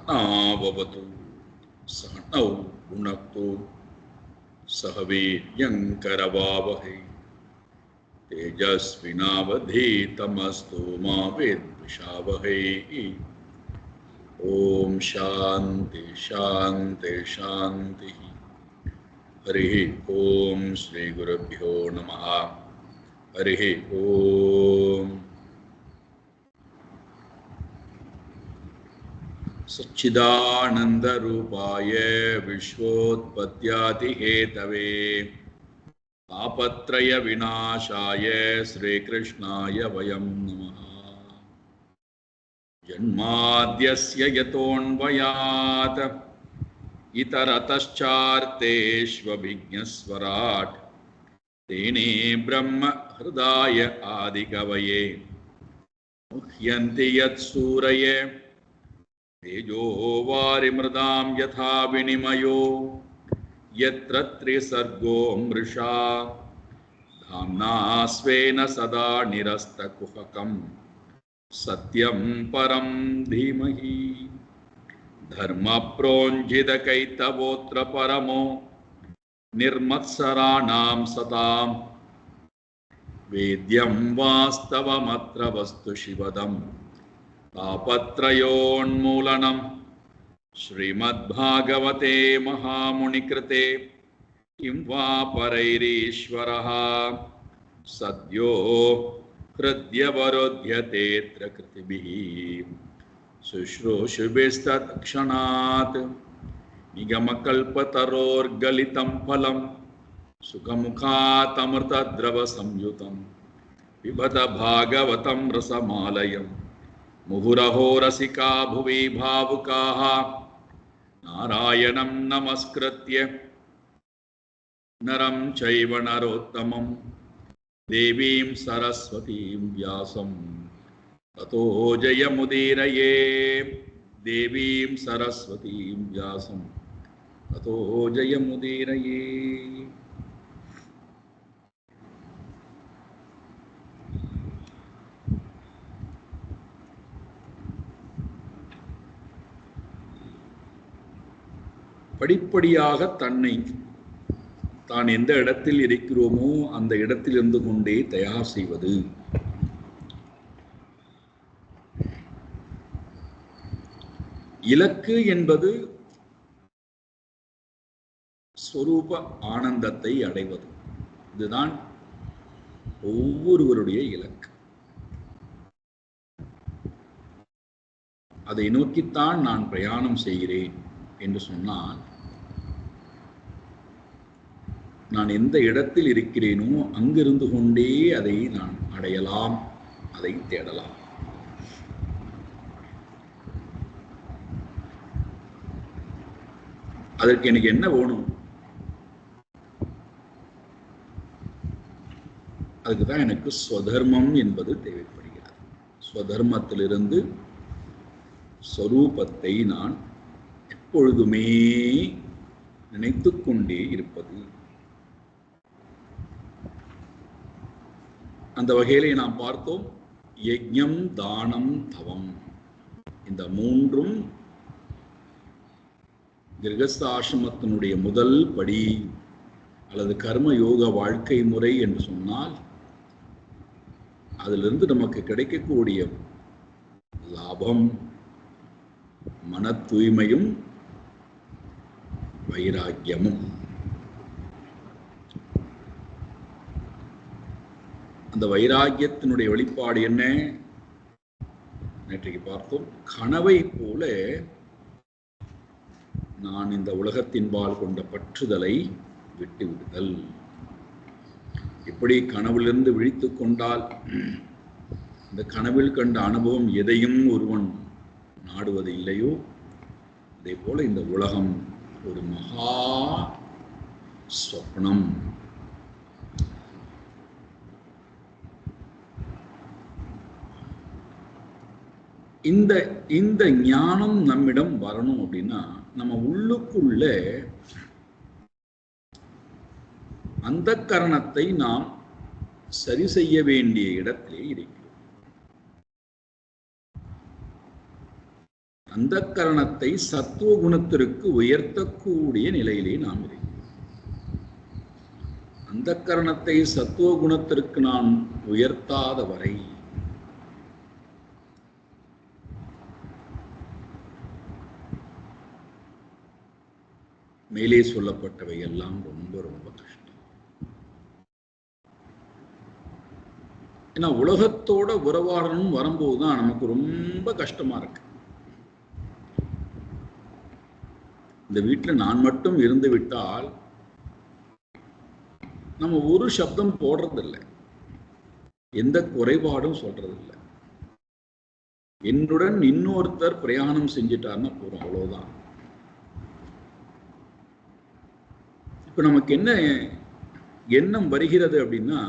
सहनाववतु सहनौ भुनक्तु सह वीर्यङ्करवावहै तेजस्विनावधीतमस्तु मा विद्विषावहै। ओम शांति शांति शांति। हरि ओम श्री गुरुभ्यो नमः। हरि ओम। सच्चिदानंद रूपाय विश्वोत्पत्त्यादिहेतवे तापत्रय विनाशाय श्रीकृष्णाय वयं नमः। जन्माद्यस्य यतोऽन्वयात् इतरतश्चार्तेष्वभिज्ञस्वराट् तेने ब्रह्म हृदाय आदिकवये मुह्यन्ति यत्सूरये तेजो वारिमृदां यथा विनिमयो यत्र त्रिसर्गो मृषा धाम्ना स्वेन सदा निरस्तकुहकम् सत्यं परं धीमहि। धर्मप्रोञ्जितकैतवोऽत्र परमो निर्मत्सराणां सतां वेद्यं वास्तवमत्र वस्तु शिवदं तापत्रयोन्मूलनं श्रीमद्भागवते महामुनिकृते किं वा परैरीश्वरः सद्यो हृद्यवरोध्यतेऽत्र कृतिभिः शुश्रूषुभिस्तत्क्षणात् निगमकल्पतरोर्गलितं फलं सुखमुखातमृतद्रवसंयुतं पिबत भागवतं रसमालयं मुहुरहो रसिका भुवि भावुकाः नारायणं नमस्कृत्य नरं चैव नरोत्तमं देवीं सरस्वतीं व्यासं ततो जयमुदीरये। देवीं सरस्वतीं व्यासं ततो जयमुदीरये। படிப்படியாக தன்னை தான் எந்த இடத்தில் இருக்கிறோமோ அந்த இடத்தில் இருந்து கொண்டே தயார் செய்வது. இலக்கு என்பது ஸ்வரூப ஆனந்தத்தை அடைவது. இதுதான் ஒவ்வொருவருடைய இலக்கு. அதை நோக்கித்தான் நான் பிரயாணம் செய்கிறேன் என்று சொன்னால், நான் எந்த இடத்தில் இருக்கிறேனோ அங்கிருந்து கொண்டே அதை நான் அடையலாம், அதை தேடலாம். அதற்கு எனக்கு என்ன வேணும்? அதுக்குதான் எனக்கு ஸ்வதர்மம் என்பது தேவைப்படுகிறது. ஸ்வதர்மத்திலிருந்து ஸ்வரூபத்தை நான் எப்பொழுதுமே நினைத்து கொண்டே இருப்பது. அந்த வகையிலே நாம் பார்த்தோம், யஜ்ஞம் தானம் தவம் இந்த மூன்றும் கிரகஸ்த ஆசிரமத்தினுடைய முதல் படி அல்லது கர்ம யோக வாழ்க்கை முறை என்று சொன்னால், அதிலிருந்து நமக்கு கிடைக்கக்கூடிய லாபம் மன தூய்மையும் வைராக்கியமும். அந்த வைராக்கியத்தினுடைய வெளிப்பாடு என்ன? நேற்றைக்கு பார்த்தோம், கனவை போல நான் இந்த உலகத்தின்பால் கொண்ட பற்றுதலை விட்டு விடுதல். எப்படி கனவிலிருந்து விழித்து கொண்டால் இந்த கனவில் கண்ட அனுபவம் எதையும் ஒருவன் நாடுவது இல்லையோ, அதே போல இந்த உலகம் ஒரு மகா ஸ்வப்னம். இந்த ஞானம் நம்மிடம் வரணும் அப்படின்னா, நம்ம உள்ளுக்குள்ள அந்த கரணத்தை நாம் சரி செய்ய வேண்டிய இடத்திலே இருக்கிறோம். அந்த கரணத்தை சத்துவ குணத்திற்கு உயர்த்தக்கூடிய நிலையிலே நாம் இருக்கிறோம். அந்த கரணத்தை சத்துவ குணத்திற்கு நான் உயர்த்தாத வரை மேலே சொல்லப்பட்டவை எல்லாம் ரொம்ப ரொம்ப கஷ்டம். ஏன்னா உலகத்தோட உறவாடணும் வரும்போதுதான் நமக்கு ரொம்ப கஷ்டமா இருக்கு. இந்த வீட்டில் நான் மட்டும் இருந்து விட்டால் நம்ம ஒரு சப்தம் போடுறதில்லை, எந்த குறைபாடும் சொல்றதில்லை. என்னுடன் இன்னொருத்தர் பிரயாணம் செஞ்சிட்டார்னா போறோம், அவ்வளவுதான். இப்ப நமக்கு என்ன எண்ணம் வருகிறது அப்படின்னா,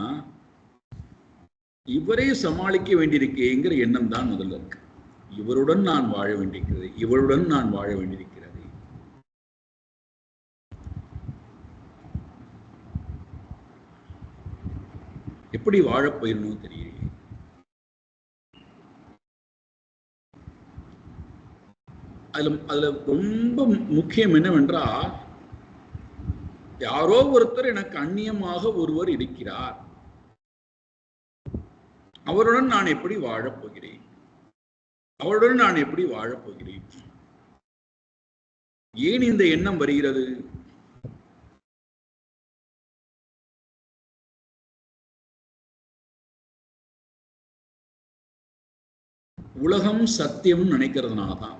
இவரே சமாளிக்க வேண்டியிருக்கேங்கிற எண்ணம் தான் முதல்ல இருக்கு. இவருடன் நான் வாழ வேண்டியிருக்கிறது, இவருடன் நான் வாழ வேண்டியிருக்கிறது. எப்படி வாழ போயிடணும் தெரியல. அதுல ரொம்ப முக்கியம் என்னவென்றால், யாரோ ஒருத்தர் எனக்கு அந்நியமாக ஒருவர் இருக்கிறார், அவருடன் நான் எப்படி வாழப் போகிறேன், அவருடன் நான் எப்படி வாழப் போகிறேன். ஏன் இந்த எண்ணம் வருகிறது? உலகம் சத்தியம் நினைக்கிறதுனாலதான்.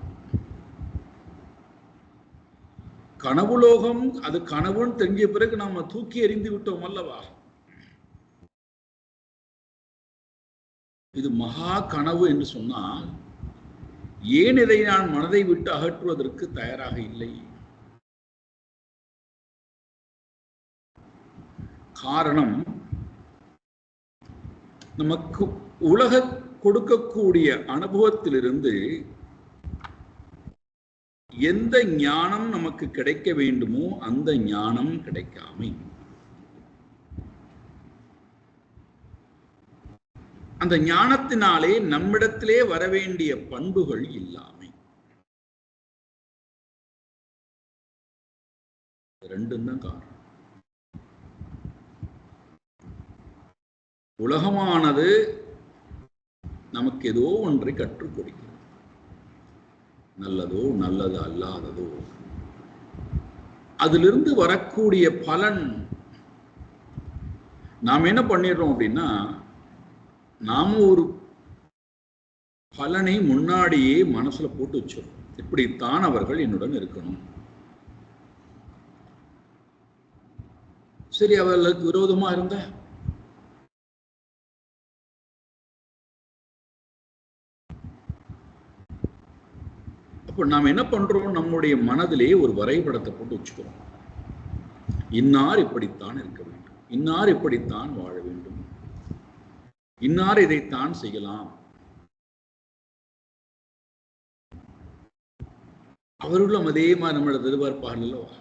கனவுலோகம் அது கனவுன்னு தெரிஞ்ச பிறகு நாம தூக்கி எறிந்து விட்டோம் அல்லவா. இது மகா கனவு என்று சொன்னால் ஏன் இதை நான் மனதை விட்டு அகற்றுவதற்கு தயாராக இல்லை? காரணம், நமக்கு உலக கொடுக்கக்கூடிய அனுபவத்திலிருந்து எந்த ஞானம் நமக்கு கிடைக்க வேண்டுமோ அந்த ஞானம் கிடைக்காமை, அந்த ஞானத்தினாலே நம்மிடத்திலே வரவேண்டிய பண்புகள் இல்லாமை, ரெண்டும் தான் காரணம். உலகமானது நமக்கு ஏதோ ஒன்றை கற்றுக் கொடுக்கிறது, நல்லதோ நல்லது அல்லாததோ. அதிலிருந்து வரக்கூடிய பலன் நாம் என்ன பண்ணிடுறோம் அப்படின்னா, நாம ஒரு பலனை முன்னாடியே மனசுல போட்டு வச்சிடும். இப்படித்தான் அவர்கள் என்னுடன் இருக்கணும். சரி, அவர்களுக்கு விரோதமா இருந்த அப்ப நாம் என்ன பண்றோம், நம்முடைய மனதிலே ஒரு வரைபடத்தை போட்டு வச்சுக்கிறோம். இன்னார் இப்படித்தான் இருக்க வேண்டும், இன்னார் இப்படித்தான் வாழ வேண்டும், இன்னார் இதைத்தான் செய்யலாம், அவர்களும் அதே மாதிரி நம்மளோட எதிர்பார்ப்பார்கள் அல்லவா.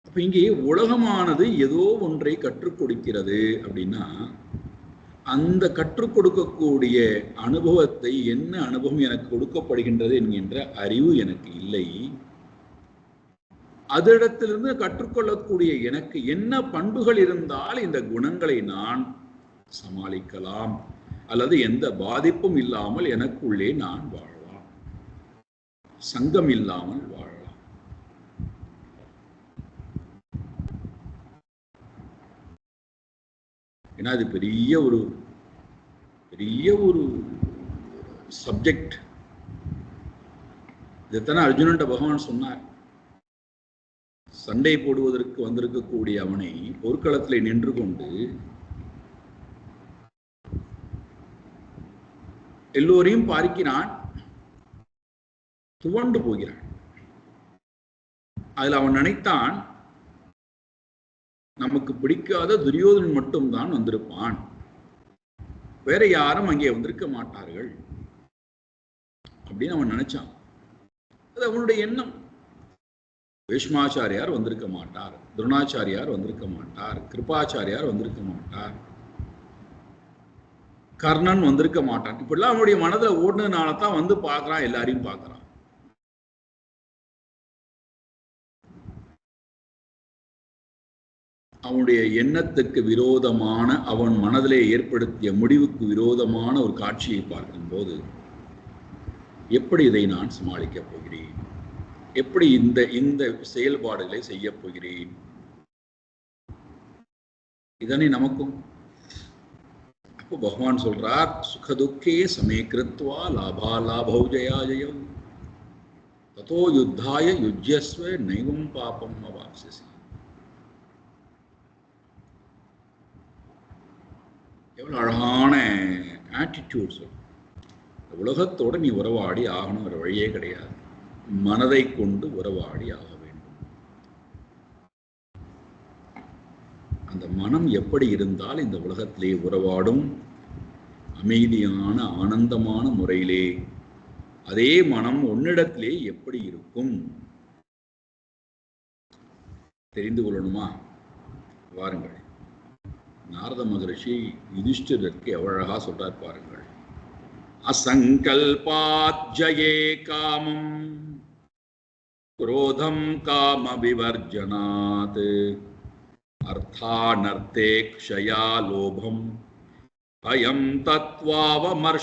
அப்ப இங்கே உலகமானது ஏதோ ஒன்றை கற்றுக் கொடுக்கிறது அப்படின்னா, அந்த கற்றுக் கொடுக்கக்கூடிய அனுபவத்தை, என்ன அனுபவம் எனக்கு கொடுக்கப்படுகின்றது என்கின்ற அறிவு எனக்கு இல்லை. அதனிடத்திலிருந்து கற்றுக்கொள்ளக்கூடிய எனக்கு என்ன பண்புகள் இருந்தால் இந்த குணங்களை நான் சமாளிக்கலாம், அல்லது எந்த பாதிப்பும் இல்லாமல் எனக்குள்ளே நான் வாழலாம், சங்கம் இல்லாமல் வாழலாம். ஏன்னா அது பெரிய ஒரு சப்ஜெக்ட். இதைத்தானே அர்ஜுனன்ட்ட பகவான் சொன்னார். சண்டை போடுவதற்கு வந்திருக்கக்கூடிய அவனை போர்க்களத்திலே நின்று கொண்டு எல்லோரையும் பார்க்கிறான், துவண்டு போகிறான். அதில் அவன் நினைத்தான், நமக்கு பிடிக்காத துரியோதனன் மட்டும்தான் வந்திருப்பான், வேற யாரும் அங்கே வந்திருக்க மாட்டார்கள் அப்படின்னு அவன் நினைச்சான். அது அவனுடைய எண்ணம். பீஷ்மாச்சாரியார் வந்திருக்க மாட்டார், துரோணாச்சாரியார் வந்திருக்க மாட்டார், கிருபாச்சாரியார் வந்திருக்க மாட்டார், கர்ணன் வந்திருக்க மாட்டான். இப்படிலாம் அவனுடைய மனதில் ஓடுனதுனால தான் வந்து பார்க்கறான், எல்லாரையும் பார்க்கறான். அவனுடைய எண்ணத்துக்கு விரோதமான, அவன் மனதிலே ஏற்படுத்திய முடிவுக்கு விரோதமான ஒரு காட்சியை பார்க்கும்போது எப்படி இதை நான் சமாளிக்கப் போகிறேன், எப்படி இந்த செயல்பாடுகளை செய்ய போகிறேன்? இதனை நமக்கும் அப்போ பகவான் சொல்றார், சுகதுக்கே சமேகிருத்வா லாபா லாபௌ ஜயா ஜெயம் ததோ யுத்தாய யுஜ்யஸ்வ நைவம் பாபம் அவாப்ஸ்யசி. எவ்வளவு அழகான ஆட்டிடியூட் சொல். உலகத்தோட நீ உறவாடி ஆகணும், ஒரு வழியே கிடையாது. மனதை கொண்டு உறவாடி ஆக வேண்டும். அந்த மனம் எப்படி இருந்தால் இந்த உலகத்திலே உறவாடும்? அமைதியான ஆனந்தமான முறையிலே. அதே மனம் உன்னிடத்திலே எப்படி இருக்கும் தெரிந்து கொள்ளணுமா? வாருங்கள். நாரத மகரிஷி யுதிஷ்டிரருக்கு எவ்வளவு அழகா சொல்றார் பாருங்கள். அசங்கல்பாத் ஜயே காமம் குரோதம் காம விவர்ஜனாத் அர்த்தானர்த்தே க்ஷயா லோபம் அயம் தத்வாவமர்ஷனாத்.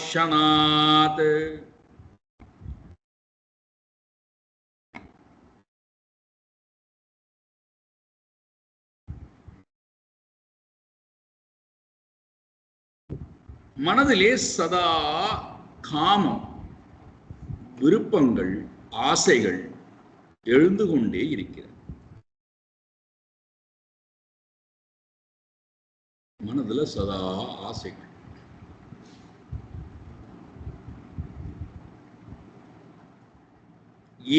மனதிலே சதா காமம், விருப்பங்கள், ஆசைகள் எழுந்து கொண்டே இருக்கிறது. மனதில் சதா ஆசைகள்.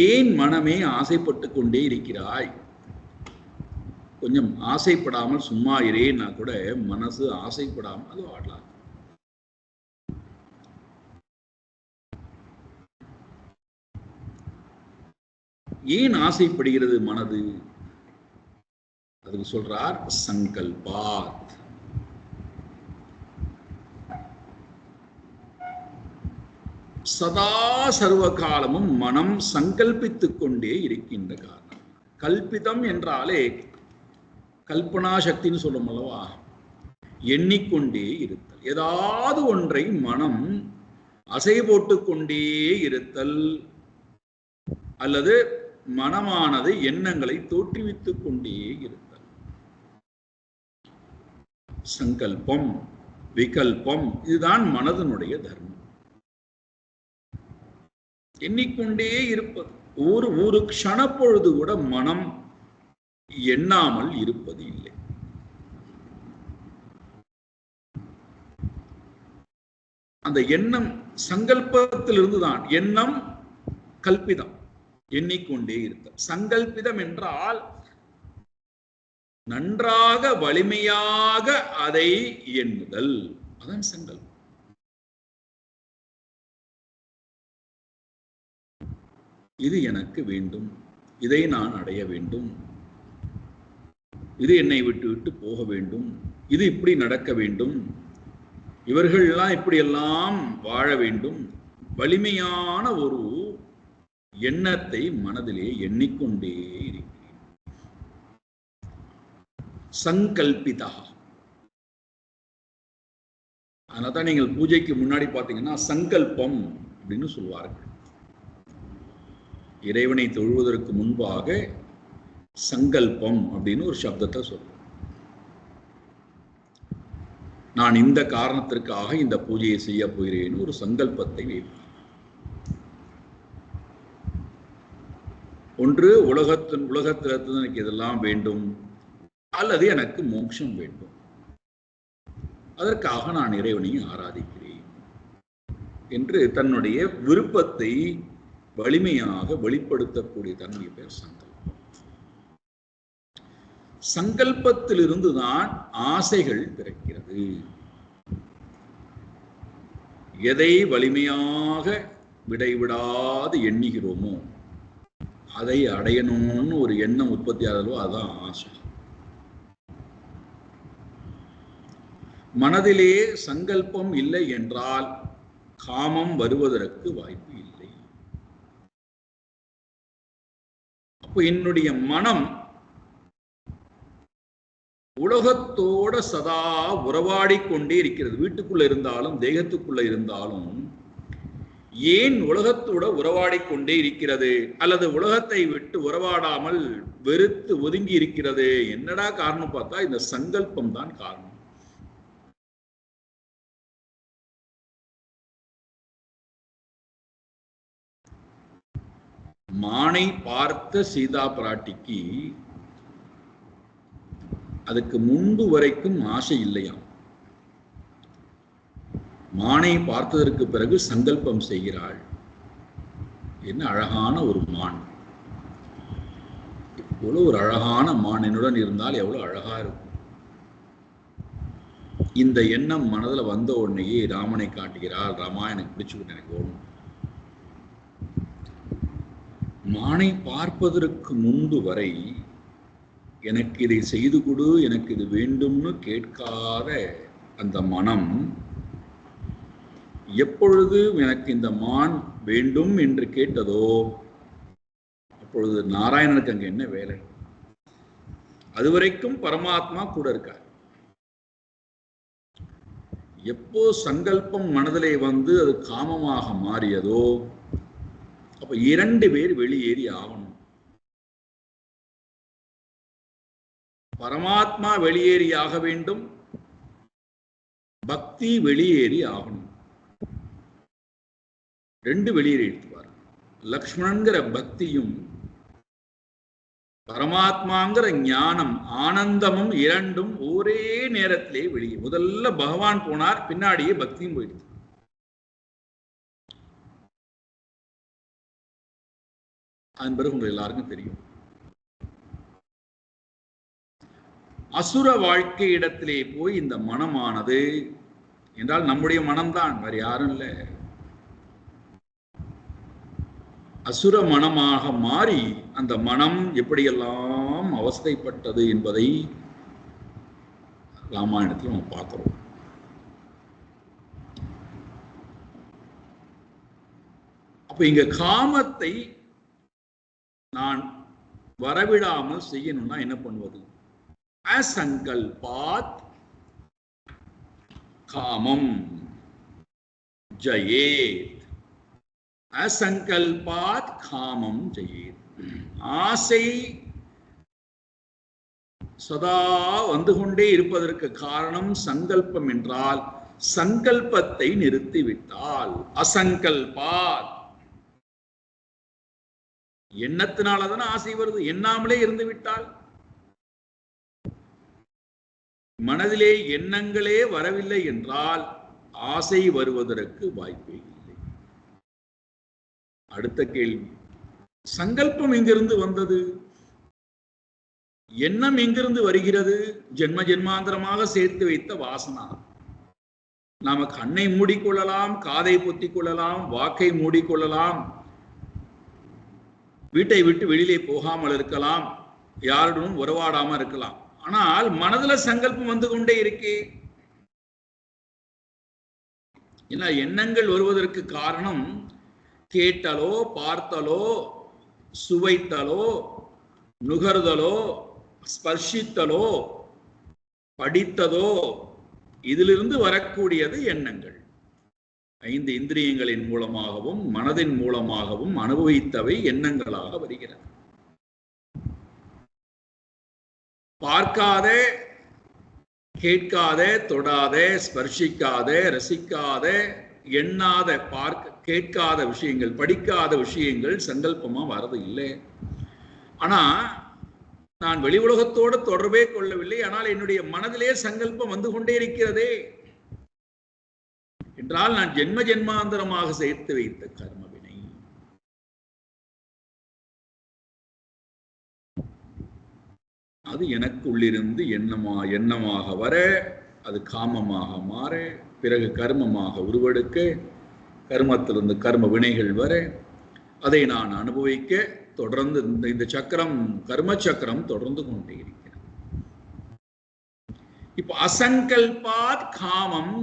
ஏன் மனமே ஆசைப்பட்டு கொண்டே இருக்கிறாய்? கொஞ்சம் ஆசைப்படாமல் சும்மா இரேன்னா கூட மனசு ஆசைப்படாமல் அது ஆடலாம். ஏன் ஆசைப்படுகிறது மனது? அதுக்கு சொல்றார் சங்கல்பாத். சதா சர்வ காலமும் மனம் சங்கல்பித்துக் கொண்டே இருக்கின்ற காரணம். கல்பிதம் என்றாலே கல்பனா சக்தின்னு சொல்லும் அல்லவா? எண்ணிக்கொண்டே இருத்தல். ஏதாவது ஒன்றை மனம் அசை போட்டுக் கொண்டே இருத்தல், அல்லது மனமானது எண்ணங்களை தோற்றுவித்துக் கொண்டே இருத்தல். சங்கல்பம், விகல்பம், இதுதான் மனதனுடைய தர்மம். எண்ணிக்கொண்டே இருப்பது. ஒரு க்ஷணப்பொழுது கூட மனம் எண்ணாமல் இருப்பது இல்லை. அந்த எண்ணம் சங்கல்பத்திலிருந்துதான். எண்ணம் கல்பிதம், எண்ணிக்கொண்டே இருத்தல். சங்கல்பிதம் என்றால் நன்றாக வலிமையாக அதை எண்ணுதல், அதான் சங்கல்பம். இது எனக்கு வேண்டும், இதை நான் அடைய வேண்டும், இது என்னை விட்டு விட்டு போக வேண்டும், இது இப்படி நடக்க வேண்டும், இவர்கள்லாம் இப்படியெல்லாம் வாழ வேண்டும். வலிமையான ஒரு எண்ணத்தை மனதிலே எண்ணிக்கொண்டே இருக்கிறேன். சங்கல்பிதா. அதனால்தான் நீங்கள் பூஜைக்கு முன்னாடி பார்த்தீங்கன்னா சங்கல்பம் அப்படின்னு சொல்வார்கள். இறைவனை தொழுவதற்கு முன்பாக சங்கல்பம் அப்படின்னு ஒரு சப்தத்தை சொல்றோம். நான் இந்த காரணத்திற்காக இந்த பூஜையை செய்ய போகிறேன்னு ஒரு சங்கல்பத்தை வைப்பேன். ஒன்று உலகத்திலிருந்து எனக்கு இதெல்லாம் வேண்டும், அல்லது எனக்கு மோட்சம் வேண்டும், அதற்காக நான் இறைவனை ஆராதிக்கிறேன் என்று தன்னுடைய விருப்பத்தை வலிமையாக வெளிப்படுத்தக்கூடிய தன்மை பேர் சங்கல்பம். சங்கல்பத்திலிருந்துதான் ஆசைகள் பிறக்கிறது. எதை வலிமையாக விடைவிடாது எண்ணுகிறோமோ அதை அடையணும்னு ஒரு எண்ணம் உற்பத்தி ஆகிறதோ அதான் ஆசை. மனதிலே சங்கல்பம் இல்லை என்றால் காமம் வருவதற்கு வாய்ப்பு இல்லை. அப்போ என்னுடைய மனம் உலகத்தோட சதா உறவாடிக்கொண்டே இருக்கிறது. வீட்டுக்குள்ள இருந்தாலும் தேகத்துக்குள்ள இருந்தாலும் ஏன் உலகத்தோட உறவாடிக்கொண்டே இருக்கிறது? அல்லது உலகத்தை விட்டு உறவாடாமல் வெறுத்து ஒதுங்கி இருக்கிறது? என்னடா காரணம் பார்த்தா இந்த சங்கல்பம் தான் காரணம். மானை பார்த்த சீதா பிராட்டிக்கு அதுக்கு முன்பு வரைக்கும் ஆசை இல்லையாம். மானை பார்த்ததற்கு பிறகு சங்கல்பம் செய்கிறாள். என்ன அழகான ஒரு மான்! இவ்வளவு ஒரு அழகான மான் என்னுடன் இருந்தால் எவ்வளவு அழகா இருக்கும். இந்த எண்ணம் மனதில் வந்த உடனேயே ராமனை காட்டுகிறாள். ராமா, எனக்கு பிடிச்சுக்கிட்டு எனக்கு ஓடும். மானை பார்ப்பதற்கு முன்பு வரை எனக்கு இதை செய்து கொடு, எனக்கு இது வேண்டும்னு கேட்காத அந்த மனம் எப்பொழுது எனக்கு இந்த மான் வேண்டும் என்று கேட்டதோ அப்பொழுது நாராயணனுக்கு அங்க என்ன வேலை? அதுவரைக்கும் பரமாத்மா கூட இருக்கார். எப்போ சங்கல்பம் மனதிலே வந்து அது காமமாக மாறியதோ அப்ப 2 பேர் வெளியேறி ஆகணும். பரமாத்மா வெளியேறி ஆக வேண்டும், பக்தி வெளியேறி ஆகணும். 2 வெளியேறி எடுத்துவார். லக்ஷ்மணங்கிற பக்தியும் பரமாத்மாங்கிற ஞானம் ஆனந்தமும் 2ம் ஒரே நேரத்திலே வெளியே. முதல்ல பகவான் போனார், பின்னாடியே பக்தியும் போயிடுது. அதன் பிறகு உங்களுக்கு எல்லாருக்கும் தெரியும். அசுர வாழ்க்கை இடத்திலே போய் இந்த மனமானது என்றால் நம்முடைய மனம்தான், வேறு யாரும் இல்லை. அசுர மனமாக மாறி அந்த மனம் எப்படியெல்லாம் அவஸ்தைப்பட்டது என்பதை ராமாயணத்தில் நம்ம பார்க்கிறோம். அப்ப இங்க காமத்தை நான் வரவிடாமல் செய்யணும்னா என்ன பண்ணுவது? அசங்கல்பாத் காமம் ஜயேத். அசங்கல்பாத் காமம் ஜெயேத். ஆசை சதா வந்து கொண்டே இருப்பதற்கு காரணம் சங்கல்பம் என்றால் சங்கல்பத்தை நிறுத்திவிட்டால் அசங்கல்பாத். எண்ணத்தினாலதான ஆசை வருது. எண்ணாமலே இருந்து விட்டால், மனதிலே எண்ணங்களே வரவில்லை என்றால் ஆசை வருவதற்கு வாய்ப்பே இல்லை. அடுத்த கேள்வி, சங்கல்பம் எங்கிருந்து வந்தது? எண்ணம் எங்கிருந்து வருகிறது? ஜென்ம ஜென்மாந்தரமாக சேர்த்து வைத்த வாசனா. நாம கண்ணை மூடிக்கொள்ளலாம், காதை பொத்திக் கொள்ளலாம், வாக்கை மூடிக்கொள்ளலாம், வீட்டை விட்டு வெளியிலே போகாமல் இருக்கலாம், யாருடனும் உறவாடாமல் இருக்கலாம். ஆனால் மனதுல சங்கல்பம் வந்து கொண்டே இருக்கே. ஏன்னா எண்ணங்கள் வருவதற்கு காரணம் கேட்டலோ, பார்த்தலோ, சுவைத்தலோ, நுகர்தலோ, ஸ்பர்ஷித்தலோ, படித்ததோ, இதிலிருந்து வரக்கூடியது எண்ணங்கள். 5 இந்திரியங்களின் மூலமாகவும் மனதின் மூலமாகவும் அனுபவித்தவை எண்ணங்களாக வருகிறது. பார்க்காத, கேட்காத, தொடாத, ஸ்பர்ஷிக்காத, ரசிக்காத, எண்ணாத, கேட்காத விஷயங்கள், படிக்காத விஷயங்கள் சங்கல்பமா வரது இல்லை. ஆனா நான் வெளி உலகத்தோடு தொடர்பே கொள்ளவில்லை, ஆனால் என்னுடைய மனதிலே சங்கல்பம் வந்து கொண்டே இருக்கிறதே என்றால் நான் ஜென்ம ஜென்மாந்தரமாக சேர்த்து வைத்த கர்மவினை. அது எனக்குள்ளிருந்து எண்ணமாக வர, அது காமமாக மாற, பிறகு கர்மமாக உருவெடுக்க, கர்மத்திலிருந்து கர்ம வினைகள் வர, அதை நான் அனுபவிக்க, தொடர்ந்து இந்த சக்கரம், கர்ம சக்கரம் தொடர்ந்து கொண்டே இருக்கிறது. இப்போ அசங்கல்பாத் காமம்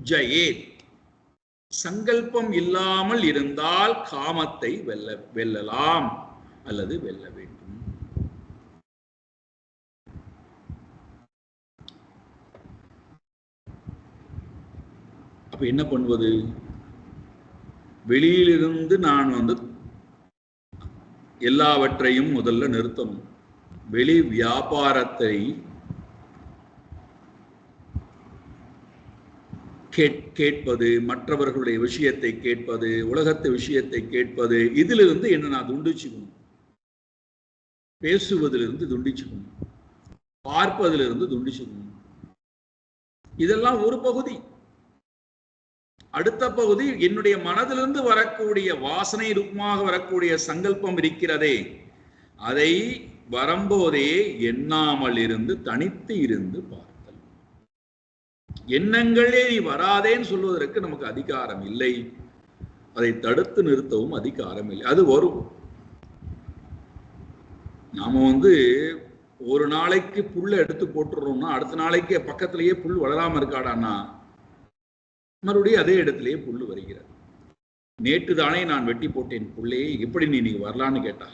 ஜெயேத். சங்கல்பம் இல்லாமல் இருந்தால் காமத்தை வெல்லலாம் அல்லது வெல்ல வேண்டும். அப்ப என்ன பண்ணுவது? வெளியிலிருந்து நான் எல்லாவற்றையும் முதல்ல நிறுத்தணும். வெளி வியாபாரத்தை கேட்பது, மற்றவர்களுடைய விஷயத்தை கேட்பது, உலகத்து விஷயத்தை கேட்பது, இதிலிருந்து என்ன நான் துண்டிச்சுக்கணும். பேசுவதிலிருந்து துண்டிச்சுக்கணும், பார்ப்பதிலிருந்து துண்டிச்சுக்கணும். இதெல்லாம் ஒரு பகுதி. அடுத்த பகுதி என்னுடைய மனதிலிருந்து வரக்கூடிய வாசனை ரூபமாக வரக்கூடிய சங்கல்பம் இருக்கிறதே, அதை வரும்போதே எண்ணாமல் இருந்து தனித்து இருந்து பார்த்தல். எண்ணங்களே நீ வராதேன்னு சொல்வதற்கு நமக்கு அதிகாரம் இல்லை, அதை தடுத்து நிறுத்தவும் அதிகாரம் இல்லை. அது வரும். நாம ஒரு நாளைக்கு புல்லை எடுத்து போட்டுறோம்னா அடுத்த நாளைக்கு பக்கத்திலேயே புல் வளராம இருக்காடான்னா மறுபடியும் அதே இடத்திலேயே புல் வருகிறது. நேற்று தானே நான் வெட்டி போட்டேன் புல்லே, எப்படி நீ வரலான்னு கேட்டா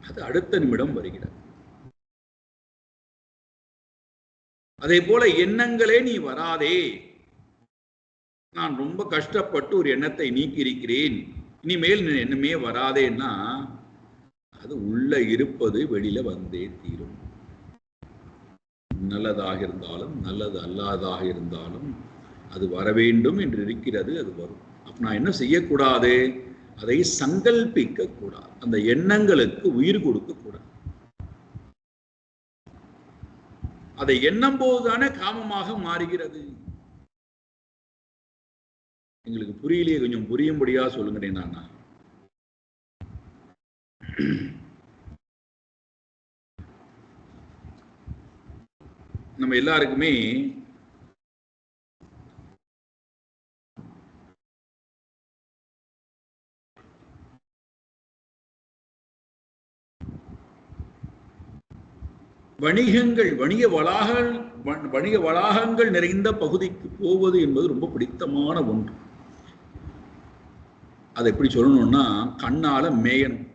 அது அடுத்த நிமிடம் வருகிறது. அதே போல எண்ணங்களே நீ வராதே, நான் ரொம்ப கஷ்டப்பட்டு ஒரு எண்ணத்தை நீக்கி இருக்கிறேன், இனிமேல் எண்ணமே வராதேன்னா அது உள்ள இருப்பது வெளியில வந்தே தீரும். நல்லதாக இருந்தாலும் நல்லது அல்லாததாக இருந்தாலும் அது வர வேண்டும் என்று இருக்கிறது, அது வரும். அப்ப நான் என்ன செய்யக்கூடாது? அதை சங்கல்பிக்க கூடாது, அந்த எண்ணங்களுக்கு உயிர் கொடுக்க கூடாது. அதை எண்ணம் போதுதானே காமமாக மாறுகிறது. எங்களுக்கு புரியலையே, கொஞ்சம் புரியும்படியா சொல்லுங்க. நான் நம்ம எல்லாருக்குமே வணிக வளாகங்கள் நிறைந்த பகுதிக்கு போவது என்பது ரொம்ப பிடித்தமான ஒன்று. அதை எப்படி சொல்லணும்னா, கண்ணால மேயணும்.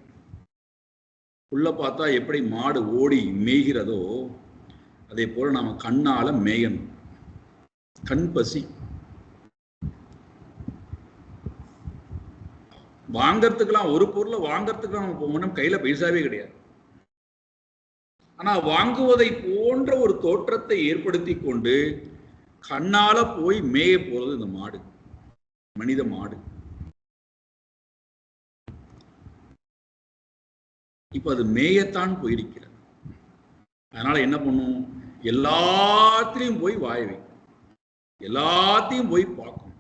உள்ள பார்த்தா எப்படி மாடு ஓடி மேய்கிறதோ அதே போல நாம கண்ணால மேயணும். கண் பசி. வாங்கறதுக்கெல்லாம் ஒரு பொருளை வாங்கறதுக்கு நம்ம போகணும், கையில பைசாவே கிடையாது. ஆனா வாங்குவதை போன்ற ஒரு தோற்றத்தை ஏற்படுத்தி கொண்டு கண்ணால போய் மேய போறது இந்த மாடு, மனித மாடு. இப்ப அது மேயத்தான் போயிருக்கிறது. அதனால என்ன பண்ணும்? எல்லாத்திலையும் போய் வாய வைக்கும், எல்லாத்தையும் போய் பார்க்கும்.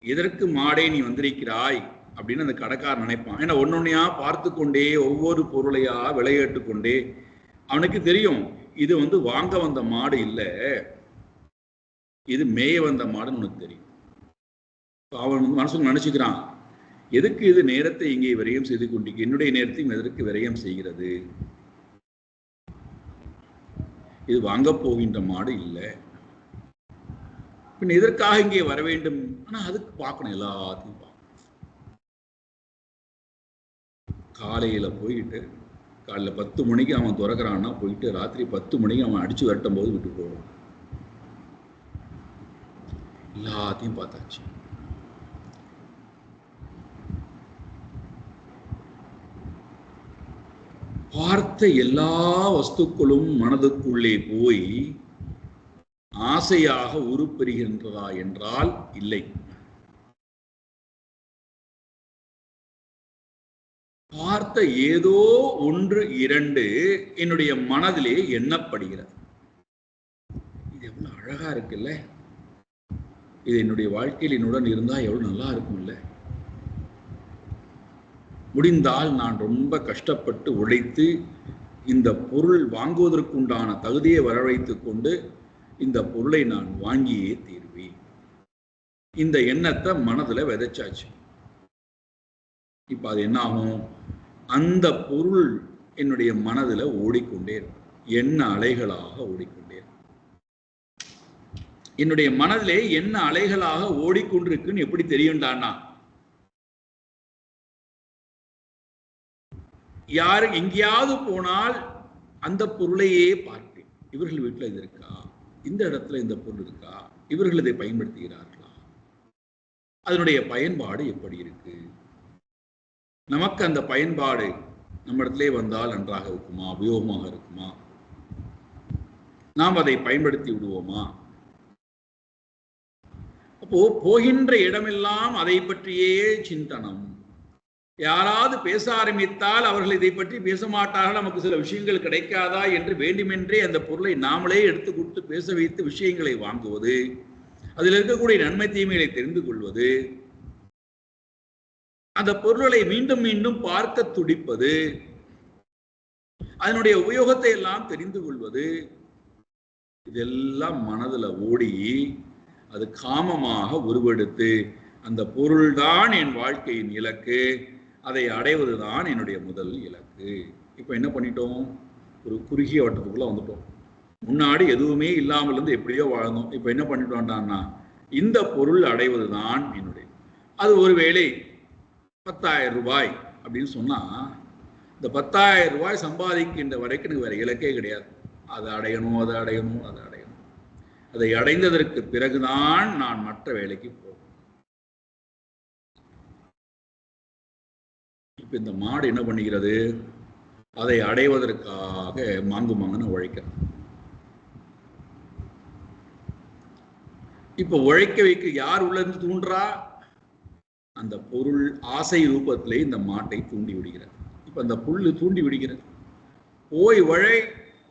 எதற்கு மாடே நீ வந்திருக்கிறாய் அப்படின்னு அந்த கடைக்காரர் நினைப்பான். ஏன்னா ஒன்னொன்னையா பார்த்து கொண்டே ஒவ்வொரு பொருளையா விளையாட்டு கொண்டே அவனுக்கு தெரியும் இது வாங்க வந்த மாடு இல்லை, இது மேய வந்த மாடுன்னு உனக்கு தெரியும். அவன் மனசுக்கு நினைச்சுக்கிறான், எதுக்கு இது நேரத்தை இங்கே விரயம் செய்து கொண்டிருக்கு, என்னுடைய நேரத்தையும் எதற்கு விரயம் செய்கிறது, இது வாங்க போகின்ற மாடு இல்லை, பின் எதற்காக இங்கே வர வேண்டும்? ஆனா அதுக்கு பார்க்கணும், எல்லாத்தையும் பார்க்கணும். காலையில போயிட்டு காலைல 10 மணிக்கு அவன் துறக்கிறான்னா போயிட்டு ராத்திரி 10 மணிக்கு அவன் அடிச்சு வரட்டும் போது விட்டு போவோம். எல்லாத்தையும் பார்த்தாச்சு. பார்த்த எல்லா வஸ்துக்களும் மனதுக்குள்ளே போய் ஆசையாக உருப்பெறுகின்றதா என்றால் இல்லை. பார்த்த ஏதோ 1, 2 என்னுடைய மனதிலே எண்ணப்படுகிறது. இது எவ்வளவு அழகா இருக்குல்ல, இது என்னுடைய வாழ்க்கையில் என்னுடன் இருந்தா எவ்வளவு நல்லா இருக்கும்ல. முடிந்தால் நான் ரொம்ப கஷ்டப்பட்டு உழைத்து இந்த பொருள் வாங்குவதற்குண்டான தகுதியை வரவழைத்துக் கொண்டு இந்த பொருளை நான் வாங்கியே தீர்வேன். இந்த எண்ணத்தை மனதுல விதைச்சாச்சு. இப்ப அது என்ன ஆகும்? அந்த பொருள் என்னுடைய மனதுல ஓடிக்கொண்டே இருக்கும். எண்ண அலைகளாக ஓடிக்கொண்டே. என்னுடைய மனதிலே என்ன அலைகளாக ஓடிக்கொண்டிருக்குன்னு எப்படி தெரியும்டான்னா, யாரு எங்கேயாவது போனால் அந்த பொருளையே பார்ப்பேன். இவர்கள் வீட்டில் இது இருக்கா, இந்த இடத்துல இந்த பொருள் இருக்கா, இவர்கள் இதை பயன்படுத்துகிறார்களா, அதனுடைய பயன்பாடு எப்படி இருக்கு, நமக்கு அந்த பயன்பாடு நம்ம இடத்திலே வந்தால் நன்றாக இருக்குமா, உபயோகமாக இருக்குமா, நாம் அதை பயன்படுத்தி விடுவோமா. அப்போ போகின்ற இடமெல்லாம் அதை பற்றியே சிந்தனம். யாராவது பேச ஆரம்பித்தால் அவர்கள் இதை பற்றி பேச மாட்டார்கள், நமக்கு சில விஷயங்கள் கிடைக்காதா என்று வேண்டுமென்றே அந்த பொருளை நாமளே எடுத்து கொடுத்து பேச வைத்து விஷயங்களை வாங்குவது, அதில் இருக்கக்கூடிய நன்மை தீமைகளை தெரிந்து கொள்வது, அந்த பொருளை மீண்டும் மீண்டும் பார்க்க துடிப்பது, அதனுடைய உபயோகத்தை எல்லாம் தெரிந்து கொள்வது, இதெல்லாம் மனதில் ஓடி அது காமமாக உருவெடுத்து அந்த பொருள்தான் என் வாழ்க்கையின் இலக்கு, அதை அடைவதுதான் என்னுடைய முதல் இலக்கு. இப்போ என்ன பண்ணிட்டோம், ஒரு குறுகிய வட்டத்துக்குள்ள வந்துட்டோம். முன்னாடி எதுவுமே இல்லாமல் இருந்து எப்படியோ வாழ்ந்தோம். இப்போ என்ன பண்ணிட்டோம்டான்னா, இந்த பொருள் அடைவதுதான் என்னுடைய, அது ஒருவேளை 10,000 ரூபாய் அப்படின்னு சொன்னா, இந்த 10,000 ரூபாய் சம்பாதிக்கின்ற வரைக்கும் எனக்கு வேற இலக்கே கிடையாது. அதை அடையணும், அதை அடையணும், அதை அடையணும். அதை அடைந்ததற்கு பிறகுதான் நான் மற்ற வேலைக்கு போவேன். இப்ப இந்த மாடு என்ன பண்ணுகிறது, அதை அடைவதற்காக மாங்குன்னு உழைக்கிறது. இப்ப உழைக்க வைக்க யார் உள்ள இருந்து தூண்டுறா, அந்த பொருள் ஆசை ரூபத்திலே இந்த மாட்டை தூண்டி விடுகிறது. இப்ப அந்த புல்லு தூண்டி விடுகிறது, போய்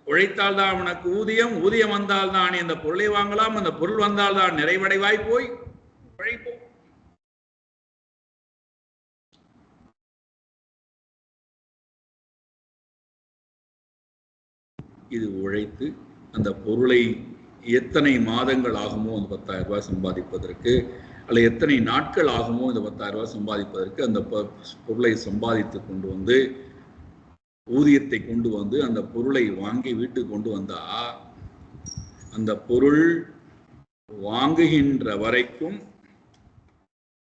உழைத்தால் தான் அவனுக்கு ஊதியம், ஊதியம் வந்தால் தான் அந்த பொருளை வாங்கலாம், அந்த பொருள் வந்தால் தான் நிறைவடைவாய், போய் உழைப்போம். இது உழைத்து அந்த பொருளை எத்தனை மாதங்கள் ஆகுமோ அந்த 10,000 ரூபாய் சம்பாதிப்பதற்கு, அல்ல எத்தனை நாட்கள் ஆகுமோ இந்த 10,000 ரூபாய் சம்பாதிப்பதற்கு, அந்த பொருளை சம்பாதித்து கொண்டு வந்து ஊதியத்தை கொண்டு வந்து அந்த பொருளை வாங்கி வீட்டுக்கு கொண்டு வந்தா, அந்த பொருள் வாங்குகின்ற வரைக்கும்,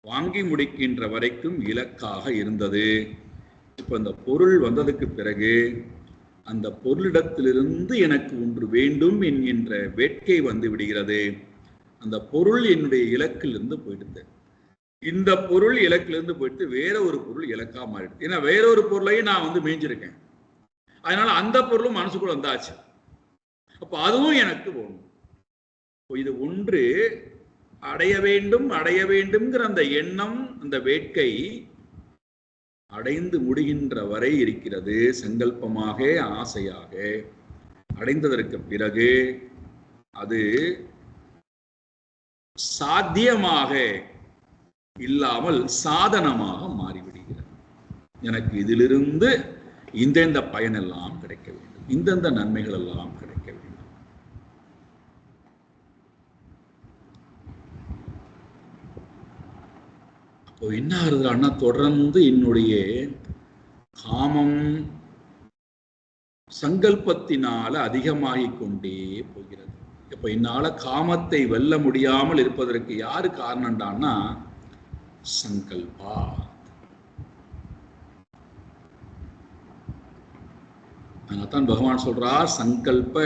வாங்கி முடிக்கின்ற வரைக்கும் இலக்காக இருந்தது. இப்ப அந்த பொருள் வந்ததுக்கு பிறகு அந்த பொருளிடத்திலிருந்து எனக்கு ஒன்று வேண்டும் என்கின்ற வேட்கை வந்து விடுகிறது. அந்த பொருள் என்னுடைய இலக்கிலிருந்து போயிடுது. இந்த பொருள் இலக்கிலிருந்து போயிட்டு வேற ஒரு பொருள் இலக்கா மாறிடுது. ஏன்னா வேற ஒரு பொருளையும் நான் வந்து மேய்ஞ்சிருக்கேன், அதனால அந்த பொருளும் மனசுக்குள்ள வந்தாச்சு. அப்ப அதுவும் எனக்கு வேணும். இது ஒன்று அடைய வேண்டும், அடைய வேண்டும்ங்கிற அந்த எண்ணம், அந்த வேட்கை அடைந்து முடிகின்ற வரை இருக்கிறது. சங்கல்பமாக, ஆசையாக. அடைந்ததற்கு பிறகு அது சாத்தியமாக இல்லாமல் சாதனமாக மாறிவிடுகிறது. எனக்கு இதிலிருந்து இந்தெந்த பயனெல்லாம் கிடைக்க வேண்டும், இந்தந்த நன்மைகள் எல்லாம் கிடைக்க வேண்டும். அப்போ என்ன ஆகுதுன்னா, தொடர்ந்து என்னுடைய காமம் சங்கல்பத்தினால அதிகமாகிக் கொண்டே போகிறது. இப்ப என்னால காமத்தை வெல்ல முடியாமல் இருப்பதற்கு யாரு காரணம்டான்னா சங்கல்பா. அதனால்தான் பகவான் சொல்றார், சங்கல்ப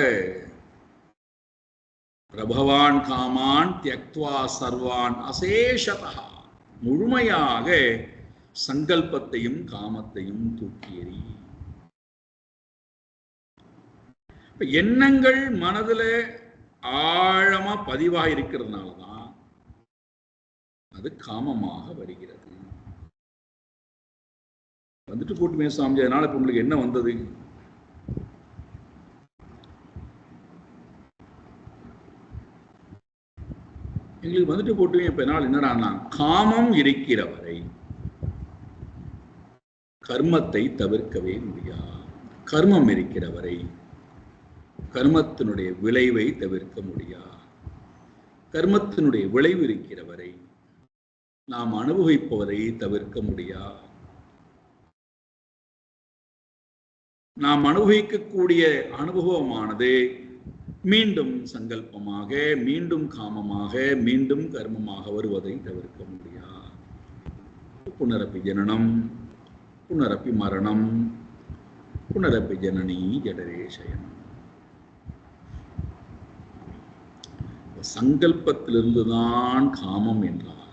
பிரபவான் காமான் தியக்த்வா சர்வான் அசேஷதா. முழுமையாக சங்கல்பத்தையும் காமத்தையும் தூக்கி எறி. எண்ணங்கள் மனதுல ஆழமா பதிவாக இருக்கிறதுனாலதான் அது காமமாக வருகிறது. வந்துட்டு போட்டுமே சாமி, அதனால இப்ப உங்களுக்கு என்ன வந்தது? எங்களுக்கு வந்துட்டு போட்டுமே இப்ப என்னால் என்னடான்னா, காமம் இருக்கிற வரை கர்மத்தை தவிர்க்கவே முடியாது. கர்மம் இருக்கிற வரை கர்மத்தினுடைய விளைவை தவிர்க்க முடியாது. கர்மத்தினுடைய விளைவு இருக்கிற வரை நாம் அனுபவிப்பவரை தவிர்க்க முடியாது. நாம் அனுபவிக்கக்கூடிய அனுபவமானது மீண்டும் சங்கல்பமாக, மீண்டும் காமமாக, மீண்டும் கர்மமாக வருவதை தவிர்க்க முடியாது. புனரப்பி ஜனனம், புனரப்பி மரணம், புனரப்பி ஜனனி ஜடரே சயனம். சங்கல்பத்திலிருந்துதான் காமம் என்றால்